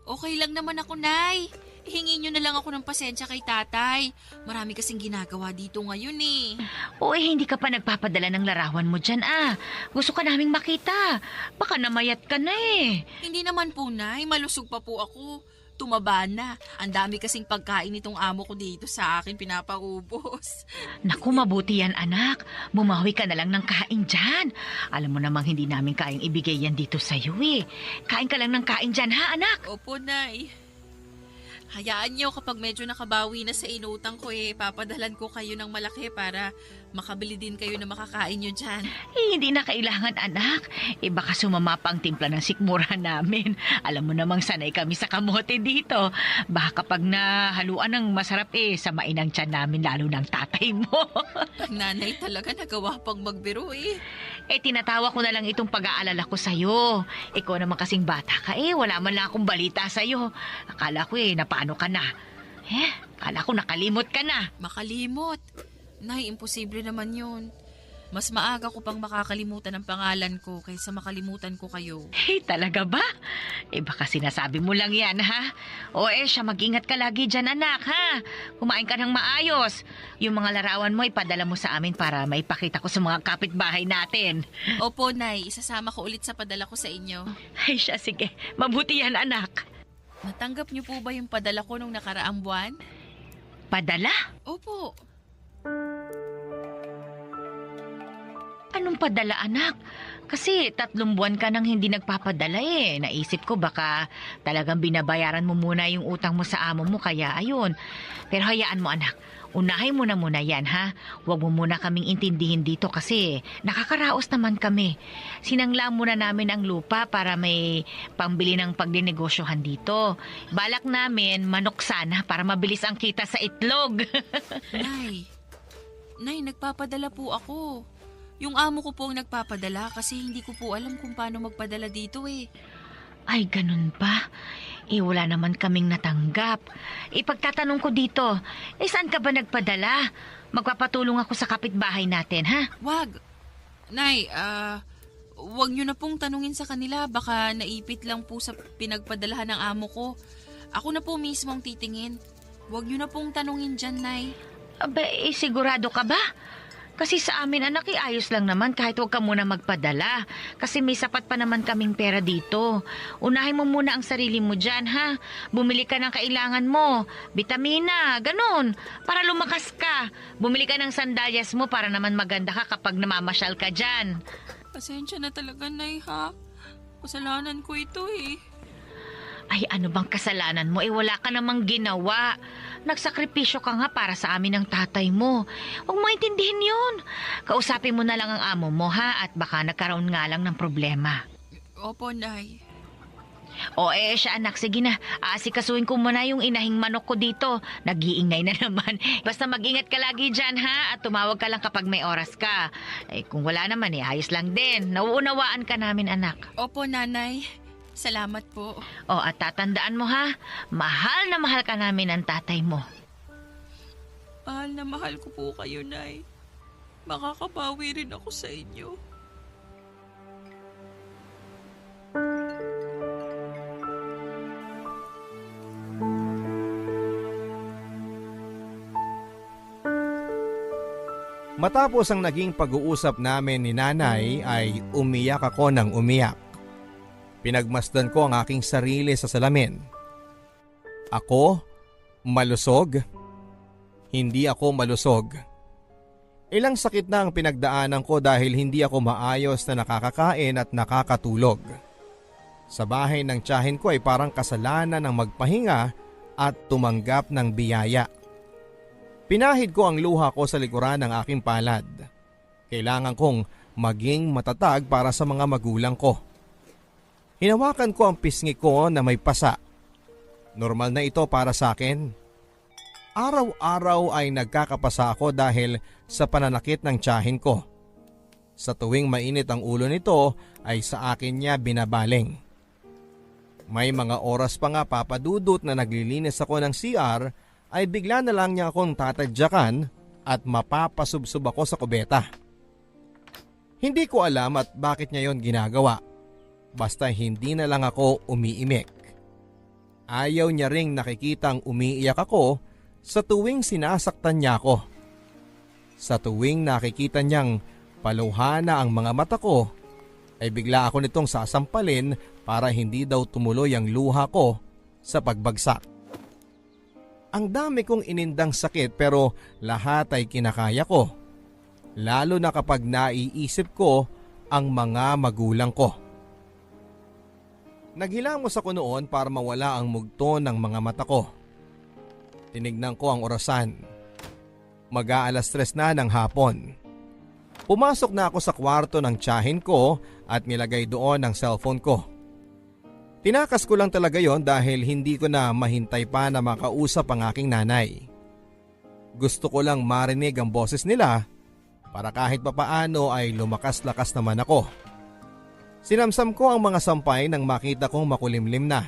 Okay lang naman ako, Nay. Hingi nyo na lang ako ng pasensya kay tatay. Marami kasing ginagawa dito ngayon eh. O eh, hindi ka pa nagpapadala ng larawan mo dyan ah. Gusto ka naming makita. Baka namayat ka na eh. Hindi naman po, Nay. Malusog pa po ako. Tumaba na. Ang dami kasing pagkain nitong amo ko dito sa akin pinapaubos. Naku, mabuti yan anak. Bumawi ka na lang ng kain dyan. Alam mo namang hindi namin kayang ibigay yan dito sa'yo eh. Kain ka lang ng kain dyan ha anak? Opo, Nay. Hayaan nyo kapag medyo nakabawi na sa inutang ko papadalan ko kayo ng malaki para makabili din kayo na makakain nyo dyan. Eh, hindi na kailangan anak. Eh baka sumama pa ang timpla ng sikmura namin. Alam mo namang sanay kami sa kamote dito. Baka kapag nahaluan ng masarap samain ang tiyan namin lalo ng tatay mo. Ang nanay talaga nagawa pang magbiro Tinatawa ko na lang itong pag-aalala ko sa'yo. Ikaw naman kasing bata ka wala man lang akong balita sa'yo. Akala ko napaano ka na. Akala ko nakalimot ka na. Makalimot? Nay, imposible naman yun. Mas maaga ko pang makakalimutan ang pangalan ko kaysa makalimutan ko kayo. Talaga ba? Baka sinasabi mo lang yan, ha? O siya, mag-ingat ka lagi dyan, anak, ha? Kumain ka ng maayos. Yung mga larawan mo, ipadala mo sa amin para maipakita ko sa mga kapitbahay natin. Opo, Nay. Isasama ko ulit sa padala ko sa inyo. Ay siya, sige. Mabuti yan, anak. Natanggap niyo po ba yung padala ko nung nakaraang buwan? Padala? Opo. Anong padala, anak? Kasi 3 buwan ka nang hindi nagpapadala Naisip ko baka talagang binabayaran mo muna yung utang mo sa amo mo kaya ayun. Pero hayaan mo, anak. Unahin mo na muna yan, ha? Huwag mo muna kaming intindihin dito kasi nakakaraos naman kami. Sinangla muna namin ang lupa para may pambili ng pagdinegosyohan dito. Balak namin manok sana para mabilis ang kita sa itlog. Nay, nagpapadala po ako. Yung amo ko po ang nagpapadala kasi hindi ko po alam kung paano magpadala dito Ay, ganun ba? Wala naman kaming natanggap. Ipagtatanong ko dito, saan ka ba nagpadala? Magpapatulong ako sa kapitbahay natin, ha? Wag. Nay, wag nyo na pong tanungin sa kanila. Baka naipit lang po sa pinagpadalahan ng amo ko. Ako na po mismo ang titingin. Wag nyo na pong tanungin dyan, Nay. Aba, sigurado ka ba? Kasi sa amin, anak, ayos lang naman kahit huwag ka muna magpadala. Kasi may sapat pa naman kaming pera dito. Unahin mo muna ang sarili mo dyan, ha? Bumili ka ng kailangan mo. Vitamina, ganun. Para lumakas ka. Bumili ka ng sandalyas mo para naman maganda ka kapag namamasyal ka dyan. Pasensya na talaga, Nay, ha? Kasalanan ko ito, eh. Ay, ano bang kasalanan mo? Wala ka namang ginawa. Nagsakripisyo ka nga para sa amin ng tatay mo. Huwag mo intindihin yun. Kausapin mo na lang ang amo mo, ha? At baka nagkaroon nga lang ng problema. Opo, Nay. O siya anak, sige na. Aasikasuhin ko muna yung inahing manok ko dito. Nag-iingay na naman. Basta mag-ingat ka lagi dyan, ha? At tumawag ka lang kapag may oras ka. Kung wala naman, ayos lang din. Nauunawaan ka namin, anak. Opo, Nanay. Salamat po. At tatandaan mo, ha? Mahal na mahal ka namin ng tatay mo. Mahal na mahal ko po kayo, Nay. Makakabawi rin ako sa inyo. Matapos ang naging pag-uusap namin ni nanay ay umiyak ako ng umiyak. Pinagmasdan ko ang aking sarili sa salamin. Ako? Malusog? Hindi ako malusog. Ilang sakit na ang pinagdaanan ko dahil hindi ako maayos na nakakakain at nakakatulog. Sa bahay ng tiyahin ko ay parang kasalanan ng magpahinga at tumanggap ng biyaya. Pinahid ko ang luha ko sa likuran ng aking palad. Kailangan kong maging matatag para sa mga magulang ko. Hinawakan ko ang pisngi ko na may pasa. Normal na ito para sa akin. Araw-araw ay nagkakapasa ako dahil sa pananakit ng tiyahin ko. Sa tuwing mainit ang ulo nito ay sa akin niya binabaling. May mga oras pa nga papadudot na naglilinis ako ng CR ay bigla na lang niya akong tatadyakan at mapapasubsob ako sa kubeta. Hindi ko alam at bakit niya yon ginagawa. Basta hindi na lang ako umiimik. Ayaw niya ring nakikitang umiiyak ako sa tuwing sinasaktan niya ako. Sa tuwing nakikita niyang paluhana ang mga mata ko, ay bigla ako nitong sasampalin para hindi daw tumuloy ang luha ko sa pagbagsak. Ang dami kong inindang sakit pero lahat ay kinakaya ko. Lalo na kapag naiisip ko ang mga magulang ko. Naghilamos ako noon para mawala ang mugto ng mga mata ko. Tinignan ko ang orasan. Mag-aalas 3 na ng hapon. Pumasok na ako sa kwarto ng tiyahin ko at nilagay doon ang cellphone ko. Tinakas ko lang talaga yon dahil hindi ko na mahintay pa na makausap ang aking nanay. Gusto ko lang marinig ang boses nila para kahit papaano ay lumakas-lakas naman ako. Sinamsam ko ang mga sampay nang makita kong makulimlim na.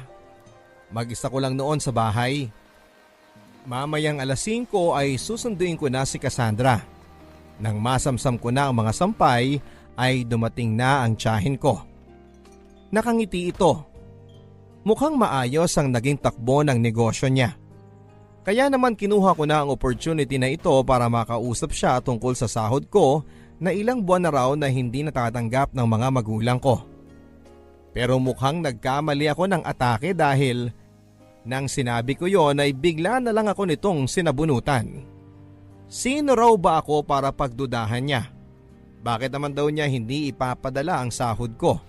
Mag-isa ko lang noon sa bahay. Mamayang alas 5 ay susunduin ko na si Cassandra. Nang masamsam ko na ang mga sampay ay dumating na ang tiyahin ko. Nakangiti ito. Mukhang maayos ang naging takbo ng negosyo niya. Kaya naman kinuha ko na ang opportunity na ito para makausap siya tungkol sa sahod ko na ilang buwan na raw na hindi natatanggap ng mga magulang ko. Pero mukhang nagkamali ako ng atake dahil nang sinabi ko yon ay bigla na lang ako nitong sinabunutan. Sino raw ba ako para pagdudahan niya? Bakit naman daw niya hindi ipapadala ang sahod ko?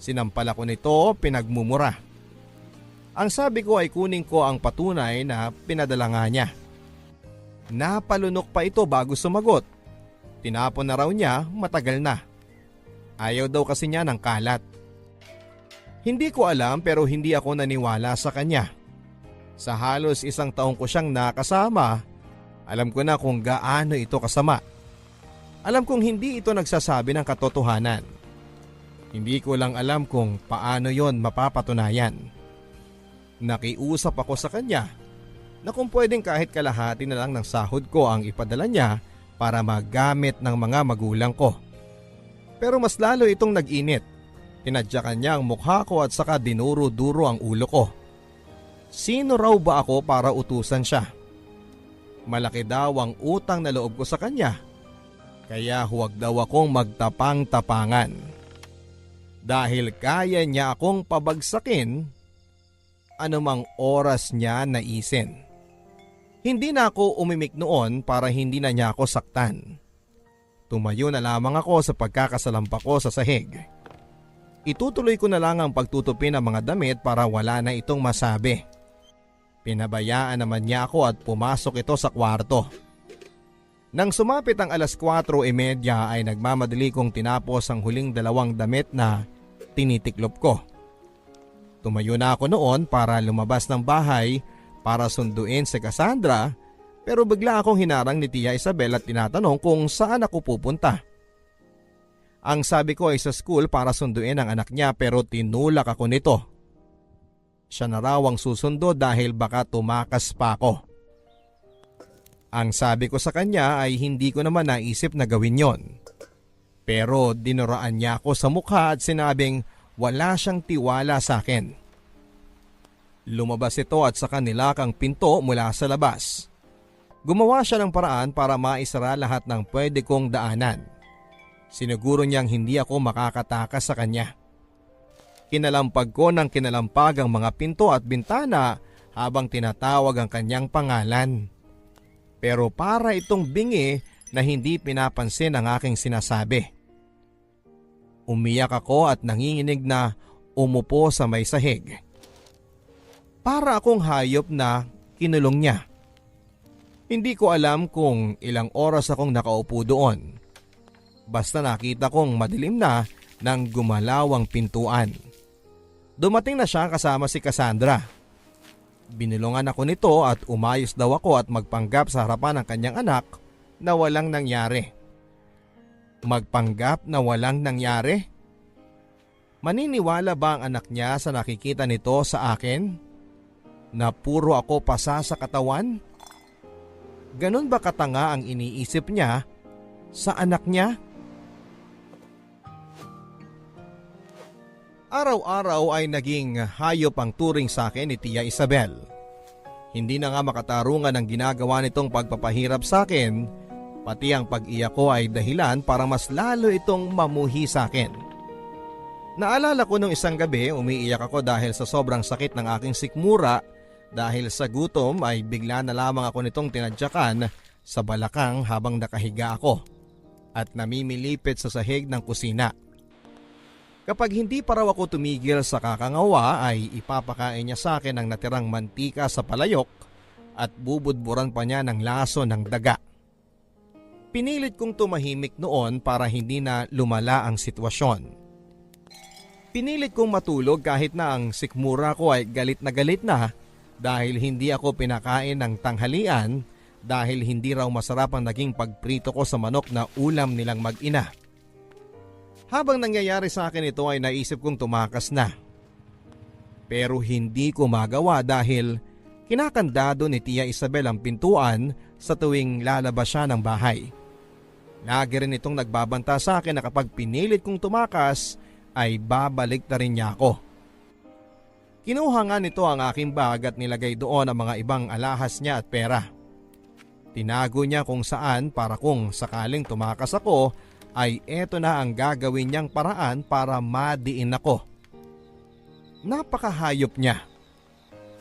Sinampal ako nito, pinagmumura. Ang sabi ko ay kunin ko ang patunay na pinadala nga niya. Napalunok pa ito bago sumagot. Tinapon na raw niya matagal na. Ayaw daw kasi niya ng kalat. Hindi ko alam pero hindi ako naniwala sa kanya. Sa halos 1 taong ko siyang nakasama, alam ko na kung gaano ito kasama. Alam kong hindi ito nagsasabi ng katotohanan. Hindi ko lang alam kung paano yon mapapatunayan. Nakiusap ako sa kanya na kung pwedeng kahit kalahati na lang ng sahod ko ang ipadala niya para magamit ng mga magulang ko. Pero mas lalo itong nag-init. Tinadyakan niya ang mukha ko at saka dinuro-duro ang ulo ko. Sino raw ba ako para utusan siya? Malaki daw ang utang na loob ko sa kanya. Kaya huwag daw akong magtapang-tapangan. Dahil kaya niya akong pabagsakin anumang oras niya naisin. Hindi na ako umimik noon para hindi na niya ako saktan. Tumayo na lamang ako sa pagkakasalampa ko sa sahig. Itutuloy ko na lang ang pagtutupi ng mga damit para wala na itong masabi. Pinabayaan naman niya ako at pumasok ito sa kwarto. Nang sumapit ang 4:30 ay nagmamadali kong tinapos ang huling 2 damit na tinitiklop ko. Tumayo na ako noon para lumabas ng bahay para sunduin si Cassandra, pero bigla akong hinarang ni Tia Isabel at tinatanong kung saan ako pupunta. Ang sabi ko ay sa school para sunduin ang anak niya, pero tinulak ako nito. Siya na raw ang susundo dahil baka tumakas pa ako. Ang sabi ko sa kanya ay hindi ko naman naisip na gawin yon. Pero dinuraan niya ako sa mukha at sinabing wala siyang tiwala sa akin. Lumabas ito at saka nilak ang pinto mula sa labas. Gumawa siya ng paraan para maisara lahat ng pwede kong daanan. Siniguro niyang hindi ako makakatakas sa kanya. Kinalampag ko ng kinalampag ang mga pinto at bintana habang tinatawag ang kanyang pangalan. Pero para itong bingi na hindi pinapansin ang aking sinasabi. Umiyak ako at nanginginig na umupo sa may sahig. Para akong hayop na kinulong niya. Hindi ko alam kung ilang oras akong nakaupo doon. Basta nakita kong madilim na nang gumalaw ang pintuan. Dumating na siya kasama si Cassandra. Binulungan ako nito at umayos daw ako at magpanggap sa harapan ng kanyang anak na walang nangyari. Magpanggap na walang nangyari? Maniniwala ba ang anak niya sa nakikita nito sa akin? Na puro ako pasa sa katawan? Ganon ba katanga ang iniisip niya sa anak niya? Araw-araw ay naging hayop ang turing sa akin ni Tia Isabel. Hindi na nga makatarungan ang ginagawa nitong pagpapahirap sa akin, pati ang pag-iyak ko ay dahilan para mas lalo itong mamuhi sa akin. Naalala ko nung isang gabi umiiyak ako dahil sa sobrang sakit ng aking sikmura. Dahil sa gutom ay bigla na lamang ako nitong tinadyakan sa balakang habang nakahiga ako at namimilipit sa sahig ng kusina. Kapag hindi pa raw ako tumigil sa kakangawa ay ipapakain niya sa akin ang natirang mantika sa palayok at bubudburan pa niya ng laso ng daga. Pinilit kong tumahimik noon para hindi na lumala ang sitwasyon. Pinilit kong matulog kahit na ang sikmura ko ay galit na dahil hindi ako pinakain ng tanghalian dahil hindi raw masarap ang naging pagprito ko sa manok na ulam nilang mag-ina. Habang nangyayari sa akin ito ay naisip kong tumakas na. Pero hindi ko magawa dahil kinakandado ni Tia Isabel ang pintuan sa tuwing lalabas siya ng bahay. Lagi rin itong nagbabanta sa akin na kapag pinilit kong tumakas ay babalik na rin niya ako. Kinuha nga nito ang aking bag at nilagay doon ang mga ibang alahas niya at pera. Tinago niya kung saan para kung sakaling tumakas ako ay eto na ang gagawin niyang paraan para madiin ako. Napakahayop niya.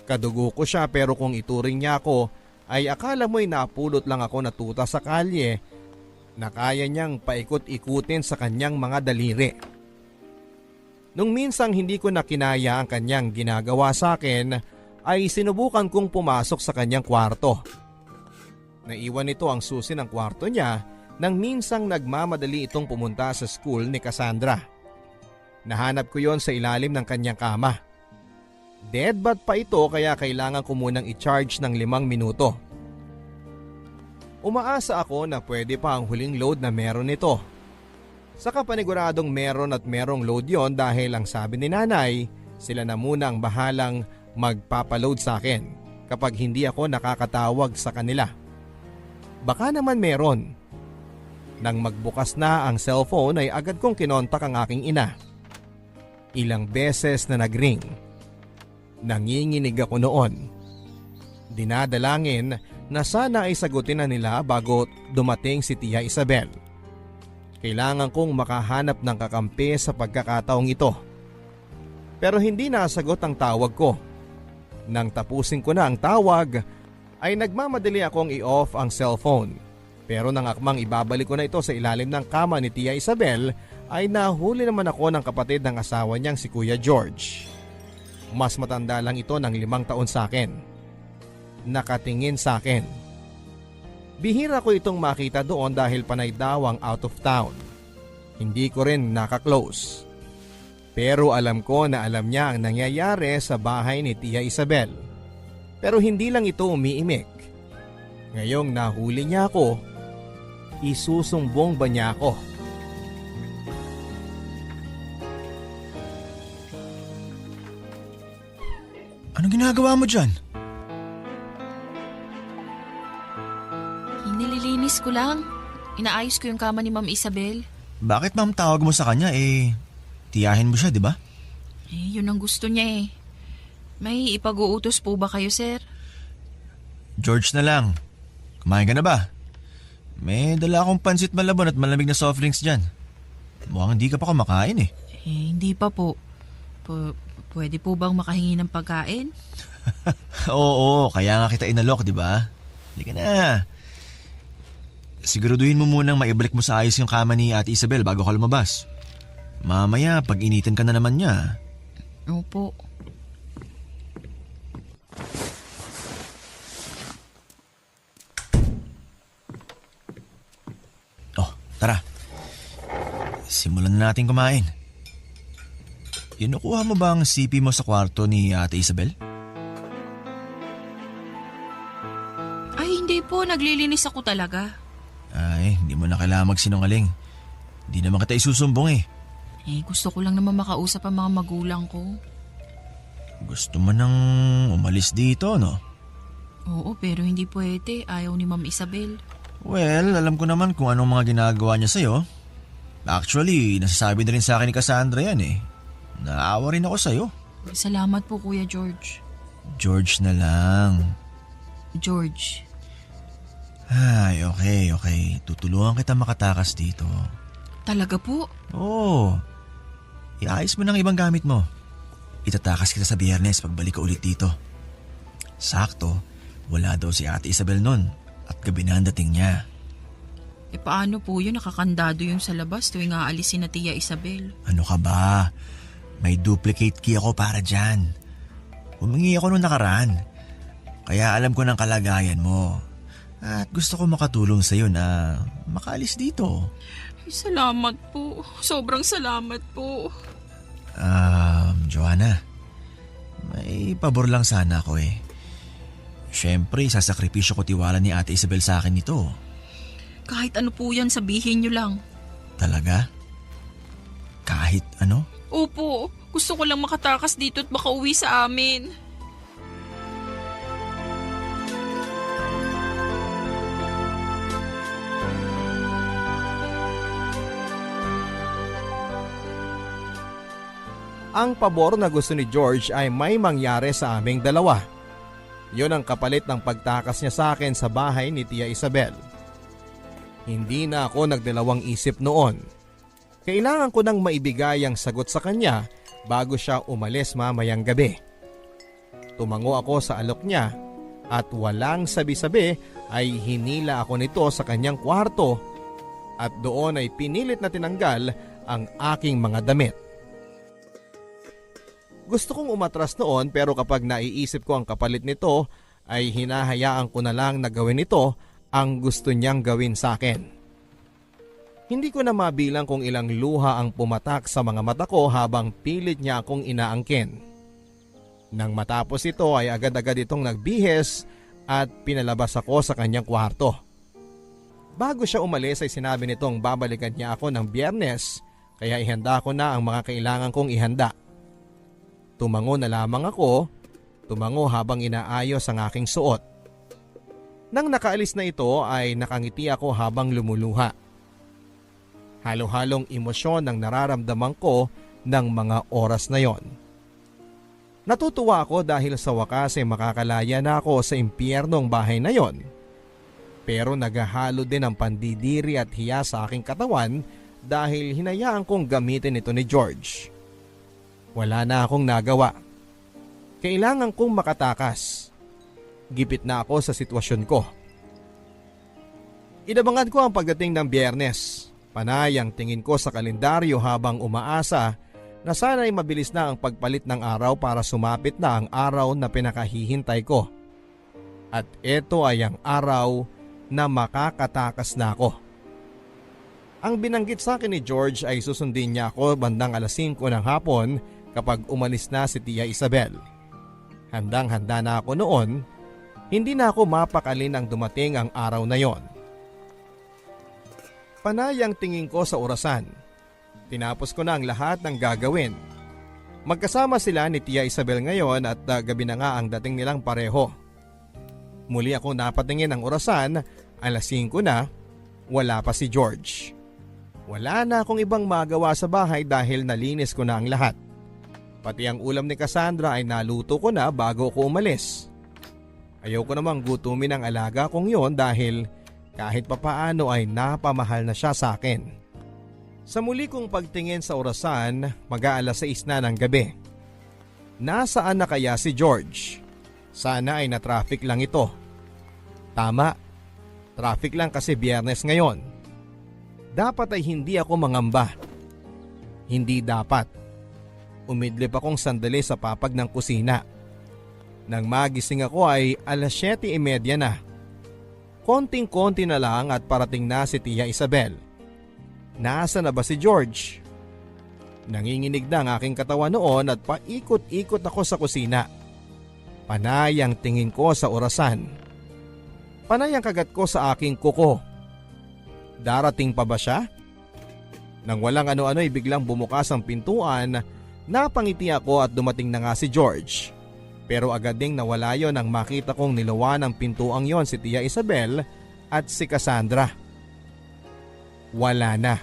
Kadugo ko siya pero kung ituring niya ako ay akala mo'y napulot lang ako na tuta sa kalye na kaya niyang paikot-ikutin sa kanyang mga daliri. Nung minsang hindi ko na kinaya ang kanyang ginagawa sa akin ay sinubukan kong pumasok sa kanyang kwarto. Naiwan nito ang susi ng kwarto niya nang minsang nagmamadali itong pumunta sa school ni Cassandra. Nahanap ko yon sa ilalim ng kanyang kama. Deadbat pa ito kaya kailangan ko munang i-charge ng 5 minuto. Umaasa ako na pwede pa ang huling load na meron nito. Saka paniguradong meron at merong load yon dahil ang sabi ni nanay, sila na muna ang bahalang magpapaload sa akin kapag hindi ako nakakatawag sa kanila. Baka naman meron. Nang magbukas na ang cellphone ay agad kong kinontak ang aking ina. Ilang beses na nagring. Nanginginig ako noon. Dinadalangin na sana ay sagutin na nila bago dumating si Tia Isabel. Kailangan kong makahanap ng kakampi sa pagkakataong ito. Pero hindi nasagot ang tawag ko. Nang tapusin ko na ang tawag, ay nagmamadali akong i-off ang cellphone. Pero nang akmang ibabalik ko na ito sa ilalim ng kama ni Tia Isabel, ay nahuli naman ako ng kapatid ng asawa niyang si Kuya George. Mas matanda lang ito ng 5 taon sa akin. Nakatingin sa akin. Bihira ko itong makita doon dahil panay daw ang out of town. Hindi ko rin nakaklose. Pero alam ko na alam niya ang nangyayari sa bahay ni Tia Isabel. Pero hindi lang ito umiimik. Ngayong nahuli niya ako, isusumbong ba niya ako? Anong ginagawa mo dyan? Nililinis ko lang. Inaayos ko yung kama ni Ma'am Isabel. Bakit ma'am tawag mo sa kanya tiyahin mo siya, di ba? Yun ang gusto niya eh. May ipag-uutos po ba kayo, sir? George na lang. Kumain ka na ba? May dala akong pansit malabon at malamig na soft drinks dyan. Mukhang hindi ka pa kumakain eh. Hindi pa po. Pwede po bang makahingi ng pagkain? Oo, kaya nga kita inalok, di ba? Hindi ka na. Siguraduhin mo munang maibalik mo sa ayos yung kama ni Ate Isabel bago ka lumabas. Mamaya, pag initin ka na naman niya. Opo. Oh, tara. Simulan na natin kumain. Kinukuha mo ba ang CP mo sa kwarto ni Ate Isabel? Ay, hindi po. Naglilinis ako talaga. Ay, hindi mo na kailangan magsinungaling. Hindi naman kita isusumbong eh. Gusto ko lang naman makausap ang mga magulang ko. Gusto mo nang umalis dito, no? Oo, pero hindi pwede. Ayaw ni Ma'am Isabel. Well, alam ko naman kung anong mga ginagawa niya sa'yo. Actually, nasasabi na rin sa akin ni Cassandra yan eh. Naawa rin ako sa'yo. Salamat po, Kuya George. George na lang. George. Ay, okay. Tutulungan kita makatakas dito. Talaga po? Oo. Iayos mo ng ibang gamit mo. Itatakas kita sa Biyernes pagbalik ko ulit dito. Sakto, wala daw si Ate Isabel nun at gabi na ang dating niya. Paano po yun? Nakakandado yung sa labas tuwing aalisin na Tia Isabel. Ano ka ba? May duplicate key ako para dyan. Humingi ako nung nakaraan. Kaya alam ko ng kalagayan mo. At gusto ko makatulong sa'yo na makaalis dito. Salamat po. Sobrang salamat po. Joanna, may pabor lang sana ako eh. Siyempre, sasakripisyo ko tiwala ni Ate Isabel sa akin ito. Kahit ano po yan, sabihin nyo lang. Talaga? Kahit ano? Opo, gusto ko lang makatakas dito at makauwi sa amin. Ang pabor na gusto ni George ay may mangyari sa aming dalawa. Yun ang kapalit ng pagtakas niya sa akin sa bahay ni Tia Isabel. Hindi na ako nagdalawang isip noon. Kailangan ko nang maibigay ang sagot sa kanya bago siya umalis mamayang gabi. Tumango ako sa alok niya at walang sabi-sabi ay hinila ako nito sa kanyang kwarto at doon ay pinilit na tinanggal ang aking mga damit. Gusto kong umatras noon pero kapag naiisip ko ang kapalit nito ay hinahayaan ko na lang na gawin ito ang gusto niyang gawin sa akin. Hindi ko na mabilang kung ilang luha ang pumatak sa mga mata ko habang pilit niya akong inaangkin. Nang matapos ito ay agad-agad itong nagbihis at pinalabas ako sa kanyang kwarto. Bago siya umalis ay sinabi nitong babalikan niya ako ng Biyernes kaya ihanda ko na ang mga kailangan kong ihanda. Tumango na lamang ako, tumango habang inaayos ang aking suot. Nang nakaalis na ito ay nakangiti ako habang lumuluha. Halo-halong emosyon ang nararamdaman ko ng mga oras na yon. Natutuwa ako dahil sa wakas ay makakalaya na ako sa impyernong bahay na yon. Pero naghahalo din ang pandidiri at hiya sa aking katawan dahil hinayaan kong gamitin ito ni George. Wala na akong nagawa. Kailangan kong makatakas. Gipit na ako sa sitwasyon ko. Inabangan ko ang pagdating ng Biyernes. Panay ang tingin ko sa kalendaryo habang umaasa na sana'y mabilis na ang pagpalit ng araw para sumapit na ang araw na pinakahihintay ko. At ito ay ang araw na makakatakas na ako. Ang binanggit sa akin ni George ay susundin niya ako bandang 5:00 ng hapon kapag umalis na si Tia Isabel. Handang-handa na ako noon, hindi na ako mapakali nang dumating ang araw na yon. Panay ang tingin ko sa orasan. Tinapos ko na ang lahat ng gagawin. Magkasama sila ni Tia Isabel ngayon at gabi na nga ang dating nilang pareho. Muli ako napatingin ng orasan, 5:00 na, wala pa si George. Wala na akong ibang magawa sa bahay dahil nalinis ko na ang lahat. Pati ang ulam ni Cassandra ay naluto ko na bago ko umalis. Ayoko namang gutumin ang alaga kong yon dahil kahit papaano ay napamahal na siya sa akin. Sa muli kong pagtingin sa orasan, mag-6 na ng gabi. Nasaan na kaya si George? Sana ay na-traffic lang ito. Tama, traffic lang kasi Biyernes ngayon. Dapat ay hindi ako mangamba. Hindi dapat. Umidlip akong sandali sa papag ng kusina. Nang magising ako ay 7:30 na. Konting-konti na lang at parating na si Tia Isabel. Nasa na ba si George? Nanginginig na ang aking katawan noon at paikot-ikot ako sa kusina. Panay ang tingin ko sa orasan. Panay ang kagat ko sa aking kuko. Darating pa ba siya? Nang walang ano-ano ay biglang bumukas ang pintuan, napangiti ako at dumating na nga si George. Pero agad ding nawala yon nang makita kong nilawan ng pintuang yon si Tia Isabel at si Cassandra. Wala na.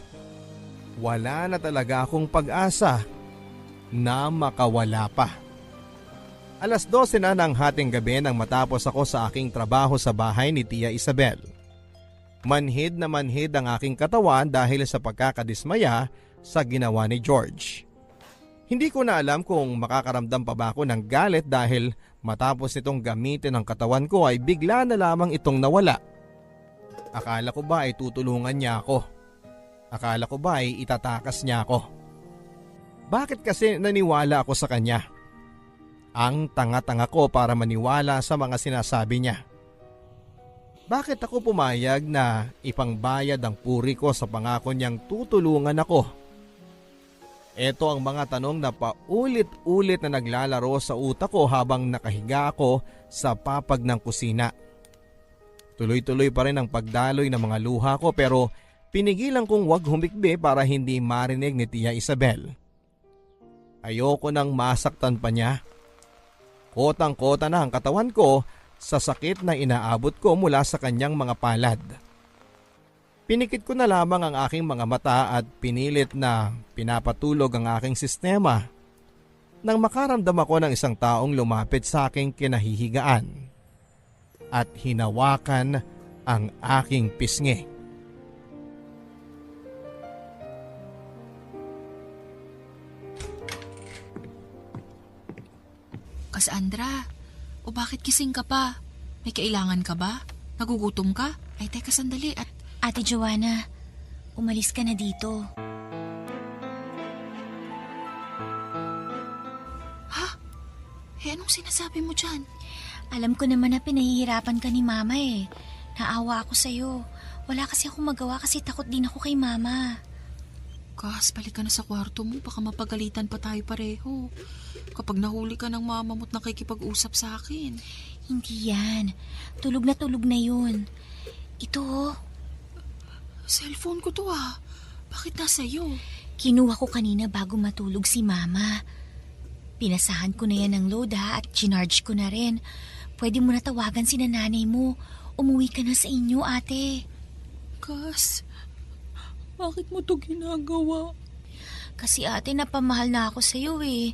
Wala na talaga akong pag-asa na makawala pa. 12:00 na ng hating gabi nang matapos ako sa aking trabaho sa bahay ni Tia Isabel. Manhid na manhid ang aking katawan dahil sa pagkakadismaya sa ginawa ni George. Hindi ko na alam kung makakaramdam pa ba ako ng galit dahil matapos nitong gamitin ang katawan ko ay bigla na lamang itong nawala. Akala ko ba ay tutulungan niya ako? Akala ko ba ay itatakas niya ako? Bakit kasi naniwala ako sa kanya? Ang tanga-tanga ko para maniwala sa mga sinasabi niya. Bakit ako pumayag na ipangbayad ang puri ko sa pangako niyang tutulungan ako? Ito ang mga tanong na paulit-ulit na naglalaro sa utak ko habang nakahiga ako sa papag ng kusina. Tuloy-tuloy pa rin ang pagdaloy ng mga luha ko pero pinigilan kong wag humikbi para hindi marinig ni Tia Isabel. Ayoko nang masaktan pa niya. Kotang-kota na ang katawan ko sa sakit na inaabot ko mula sa kanyang mga palad. Pinikit ko na lamang ang aking mga mata at pinilit na pinapatulog ang aking sistema nang makaramdam ako ng isang taong lumapit sa aking kinahihigaan at hinawakan ang aking pisngi. Cassandra, o bakit gising ka pa? May kailangan ka ba? Nagugutom ka? Ay teka sandali at... Ate Joanna, umalis ka na dito. Ha? Anong sinasabi mo dyan? Alam ko naman na pinahihirapan ka ni Mama eh. Naawa ako sa'yo. Wala kasi akong magawa kasi takot din ako kay Mama. Kas, balik ka na sa kwarto mo. Baka mapagalitan pa tayo pareho. Kapag nahuli ka ng mama mo't nakikipag-usap sa akin. Hindi yan. Tulog na yun. Ito oh. Cellphone ko to ah. Bakit nasa iyo? Kinuha ko kanina bago matulog si Mama. Pinasahan ko na yan ng load ha at chinarge ko na rin. Pwede mo na tawagan si nanay mo. Umuwi ka na sa inyo, ate. Kas, bakit mo to ginagawa? Kasi ate, napamahal na ako sa'yo eh.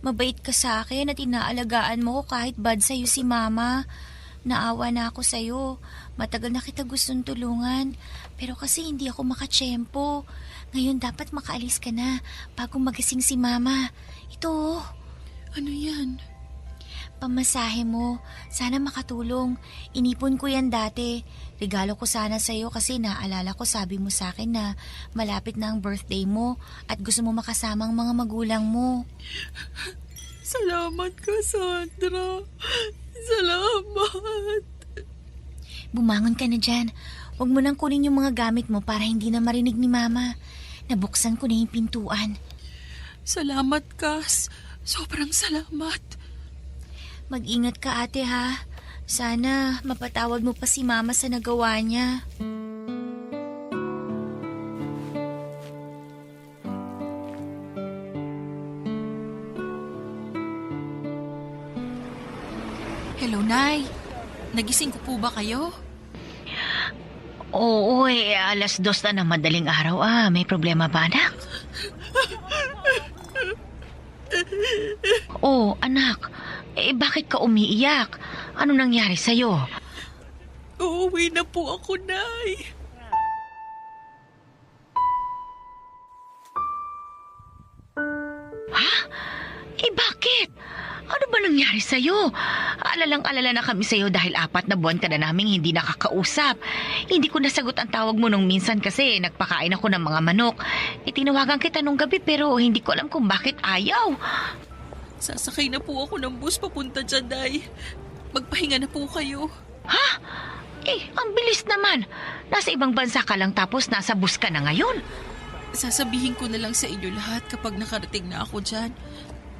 Mabait ka sa akin at inaalagaan mo ko kahit bad sa'yo si Mama. Naawa na ako sa'yo. Matagal na kita gustong tulungan. Pero kasi hindi ako makatsyempo. Ngayon dapat makaalis ka na bago magising si Mama. Ito. Ano yan? Pamasahe mo. Sana makatulong. Inipon ko yan dati. Regalo ko sana sa'yo kasi naalala ko sabi mo sa akin na malapit na ang birthday mo at gusto mo makasama ang mga magulang mo. Salamat, Cassandra. Salamat. Bumangon ka na dyan. Huwag mo nang kunin yung mga gamit mo para hindi na marinig ni Mama. Nabuksan ko na yung pintuan. Salamat, Cass. Sobrang salamat. Mag-ingat ka ate ha. Sana mapatawad mo pa si Mama sa nagawa niya. Hello, Nay. Nagising ko po ba kayo? Oo, 2:00 na ng madaling araw. May problema ba, anak? Oh, anak. Bakit ka umiiyak? Ano nangyari sa'yo? Uuwi na po ako, Nay. Bakit? Ano ba nangyari sa'yo? Alalang-alala na kami sa'yo dahil 4 na buwan ka na naming hindi nakakausap. Hindi ko nasagot ang tawag mo nung minsan kasi nagpakain ako ng mga manok. Tinawagan kita nung gabi pero hindi ko alam kung bakit ayaw. Sasakay na po ako ng bus papunta dyan, Nay. Magpahinga na po kayo. Ang bilis naman. Nasa ibang bansa ka lang tapos nasa bus ka na ngayon. Sasabihin ko na lang sa inyo lahat kapag nakarating na ako dyan.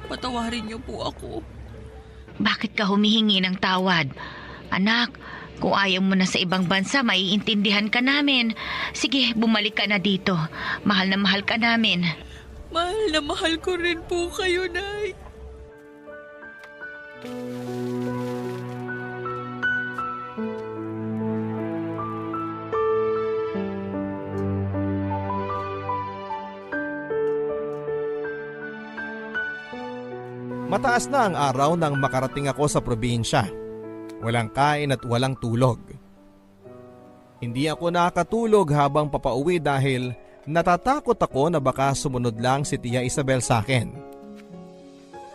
Patawarin niyo po ako. Bakit ka humihingi ng tawad? Anak, kung ayaw mo na sa ibang bansa, maiintindihan ka namin. Sige, bumalik ka na dito. Mahal na mahal ka namin. Mahal na mahal ko rin po kayo, Nay. Mataas na ang araw nang makarating ako sa probinsya. Walang kain at walang tulog. Hindi ako nakatulog habang papauwi dahil natatakot ako na baka sumunod lang si Tia Isabel sa akin.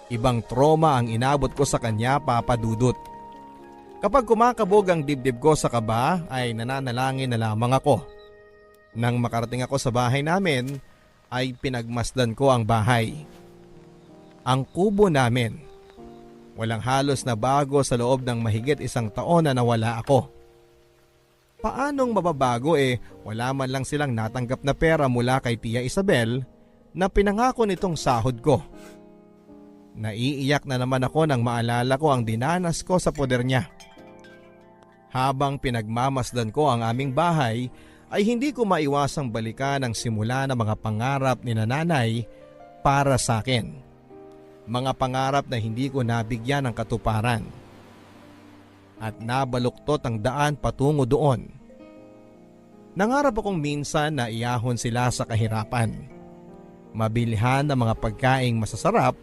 Ibang trauma ang inabot ko sa kanya, Papa Dudut. Kapag kumakabog ang dibdib ko sa kaba ay nananalangin na lamang ako. Nang makarating ako sa bahay namin ay pinagmasdan ko ang bahay. Ang kubo namin. Walang halos na bago sa loob ng mahigit 1 taon na nawala ako. Paanong mababago wala man lang silang natanggap na pera mula kay Tia Isabel na pinangako nitong sahod ko. Naiiyak na naman ako nang maalala ko ang dinanas ko sa poder niya. Habang pinagmamasdan ko ang aming bahay ay hindi ko maiwasang balikan ang simula ng mga pangarap ni nanay para sa akin. Mga pangarap na hindi ko nabigyan ng katuparan. At nabaluktot ang daan patungo doon. Nangarap akong minsan na iyahon sila sa kahirapan. Mabilihan ng mga pagkaing masasarap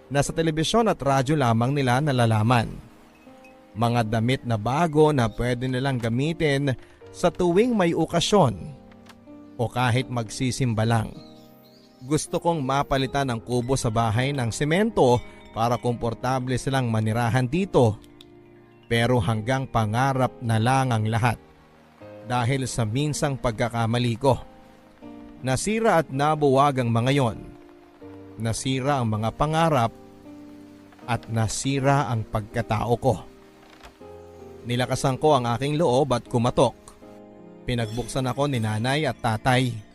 na sa telebisyon at radyo lamang nila nalalaman. Mga damit na bago na pwede nilang gamitin sa tuwing may okasyon o kahit magsisimba lang. Gusto kong mapalitan ang kubo sa bahay ng semento para komportable silang manirahan dito. Pero hanggang pangarap na lang ang lahat. Dahil sa minsang pagkakamali ko. Nasira at nabuwag ang mga yon. Nasira ang mga pangarap at nasira ang pagkatao ko. Nilakasan ko ang aking loob at kumatok. Pinagbuksan ako ni nanay at tatay.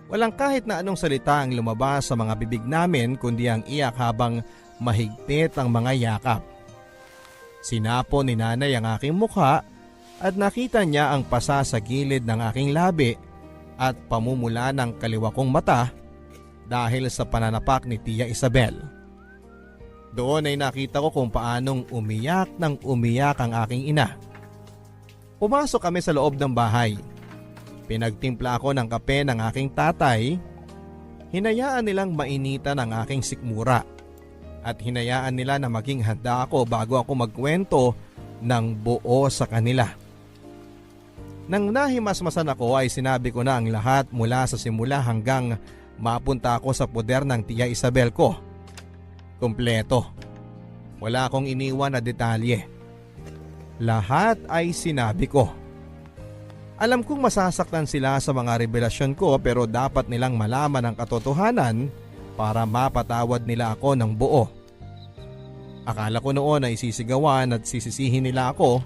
Walang kahit na anong salita ang lumabas sa mga bibig namin kundi ang iyak habang mahigpit ang mga yakap. Sinapo ni nanay ang aking mukha at nakita niya ang pasa sa gilid ng aking labi at pamumula ng kaliwa kong mata dahil sa pananapak ni Tia Isabel. Doon ay nakita ko kung paanong umiyak ng umiyak ang aking ina. Pumasok kami sa loob ng bahay. Pinagtimpla ako ng kape ng aking tatay. Hinayaan nilang mainitan ang aking sikmura at hinayaan nila na maging handa ako bago ako magkwento ng buo sa kanila. Nang nahimasmasan ako ay sinabi ko na ang lahat mula sa simula hanggang mapunta ako sa poder ng Tia Isabel ko. Kompleto. Wala akong iniwan na detalye. Lahat ay sinabi ko. Alam kong masasaktan sila sa mga revelasyon ko pero dapat nilang malaman ang katotohanan para mapatawad nila ako ng buo. Akala ko noon ay sisigawan at sisisihin nila ako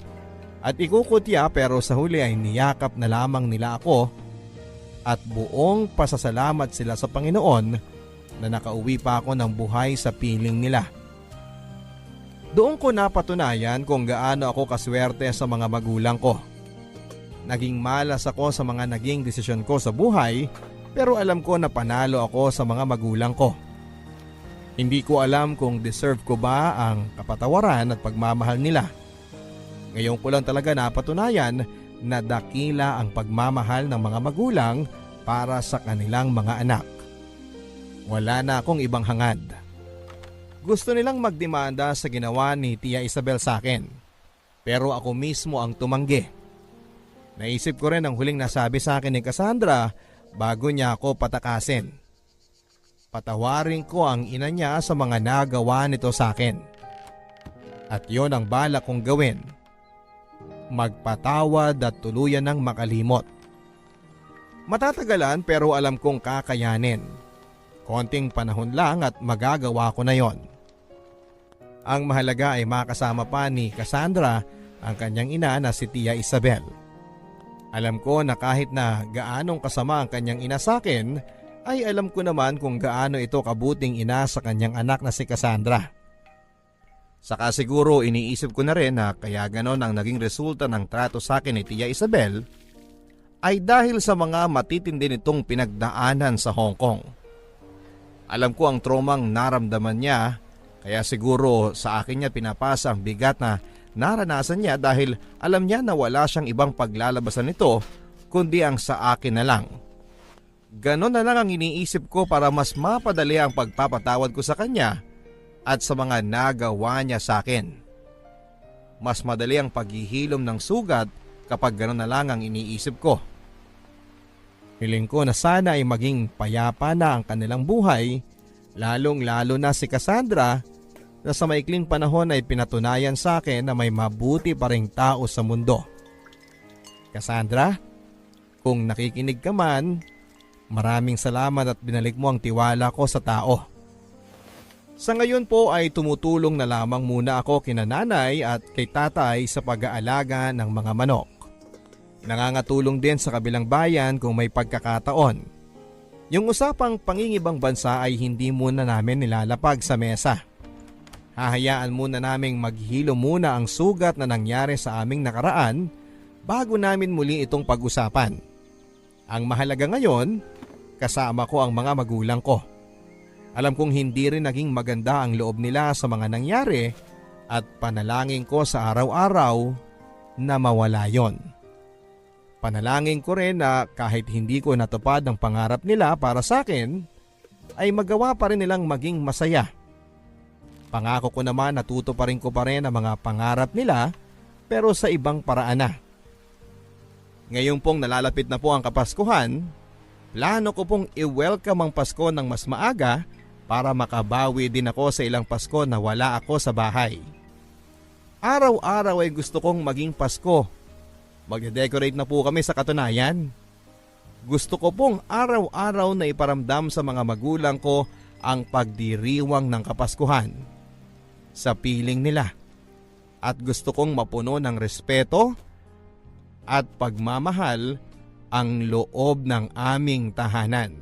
at ikukutya pero sa huli ay niyakap na lamang nila ako at buong pasasalamat sila sa Panginoon na nakauwi pa ako ng buhay sa piling nila. Doon ko napatunayan kung gaano ako kaswerte sa mga magulang ko. Naging malas ako sa mga naging desisyon ko sa buhay pero alam ko na panalo ako sa mga magulang ko. Hindi ko alam kung deserve ko ba ang kapatawaran at pagmamahal nila. Ngayon ko lang talaga napatunayan na dakila ang pagmamahal ng mga magulang para sa kanilang mga anak. Wala na akong ibang hangad. Gusto nilang magdemanda sa ginawa ni Tia Isabel sa akin. Pero ako mismo ang tumanggi. Naisip ko rin ang huling nasabi sa akin ni Cassandra bago niya ako patakasin. Patawarin ko ang ina niya sa mga nagawa nito sa akin. At yon ang balak kong gawin. Magpatawad at tuluyan ng makalimot. Matatagalan pero alam kong kakayanin. Konting panahon lang at magagawa ko na yon. Ang mahalaga ay makasama pa ni Cassandra ang kanyang ina na si Tia Isabel. Alam ko na kahit na gaanong kasama ang kanyang ina sa akin, ay alam ko naman kung gaano ito kabuting ina sa kanyang anak na si Cassandra. Saka siguro iniisip ko na rin na kaya ganon ang naging resulta ng trato sa akin ni Tia Isabel ay dahil sa mga matitindi nitong pinagdaanan sa Hong Kong. Alam ko ang traumang naramdaman niya kaya siguro sa akin niya pinapasa ang bigat na naranasan niya dahil alam niya na wala siyang ibang paglalabasan nito kundi ang sa akin na lang. Ganon na lang ang iniisip ko para mas mapadali ang pagpapatawad ko sa kanya at sa mga nagawa niya sa akin. Mas madali ang paghihilom ng sugat kapag ganon na lang ang iniisip ko. Hiling ko na sana ay maging payapa na ang kanilang buhay, lalong-lalo na si Cassandra na sa maikling panahon ay pinatunayan sa akin na may mabuti pa ring tao sa mundo. Cassandra, kung nakikinig ka man, maraming salamat at binalik mo ang tiwala ko sa tao. Sa ngayon po ay tumutulong na lamang muna ako kina nanay at kay tatay sa pag-aalaga ng mga manok. Nangangatulong din sa kabilang bayan kung may pagkakataon. Yung usapang pangingibang bansa ay hindi muna namin nilalapag sa mesa. Hahayaan muna naming maghilo muna ang sugat na nangyari sa aming nakaraan bago namin muli itong pag-usapan. Ang mahalaga ngayon, kasama ko ang mga magulang ko. Alam kong hindi rin naging maganda ang loob nila sa mga nangyari at panalangin ko sa araw-araw na mawala yon. Panalangin ko rin na kahit hindi ko natupad ang pangarap nila para sa akin, ay magawa pa rin nilang maging masaya. Pangako ko naman na tutuparin ko pa rin ang mga pangarap nila pero sa ibang paraan na. Ngayon pong nalalapit na po ang Kapaskuhan, plano ko pong i-welcome ang Pasko ng mas maaga para makabawi din ako sa ilang Pasko na wala ako sa bahay. Araw-araw ay gusto kong maging Pasko. Magde-decorate na po kami sa katunayan. Gusto ko pong araw-araw na iparamdam sa mga magulang ko ang pagdiriwang ng Kapaskuhan sa piling nila. At gusto kong mapuno ng respeto at pagmamahal ang loob ng aming tahanan.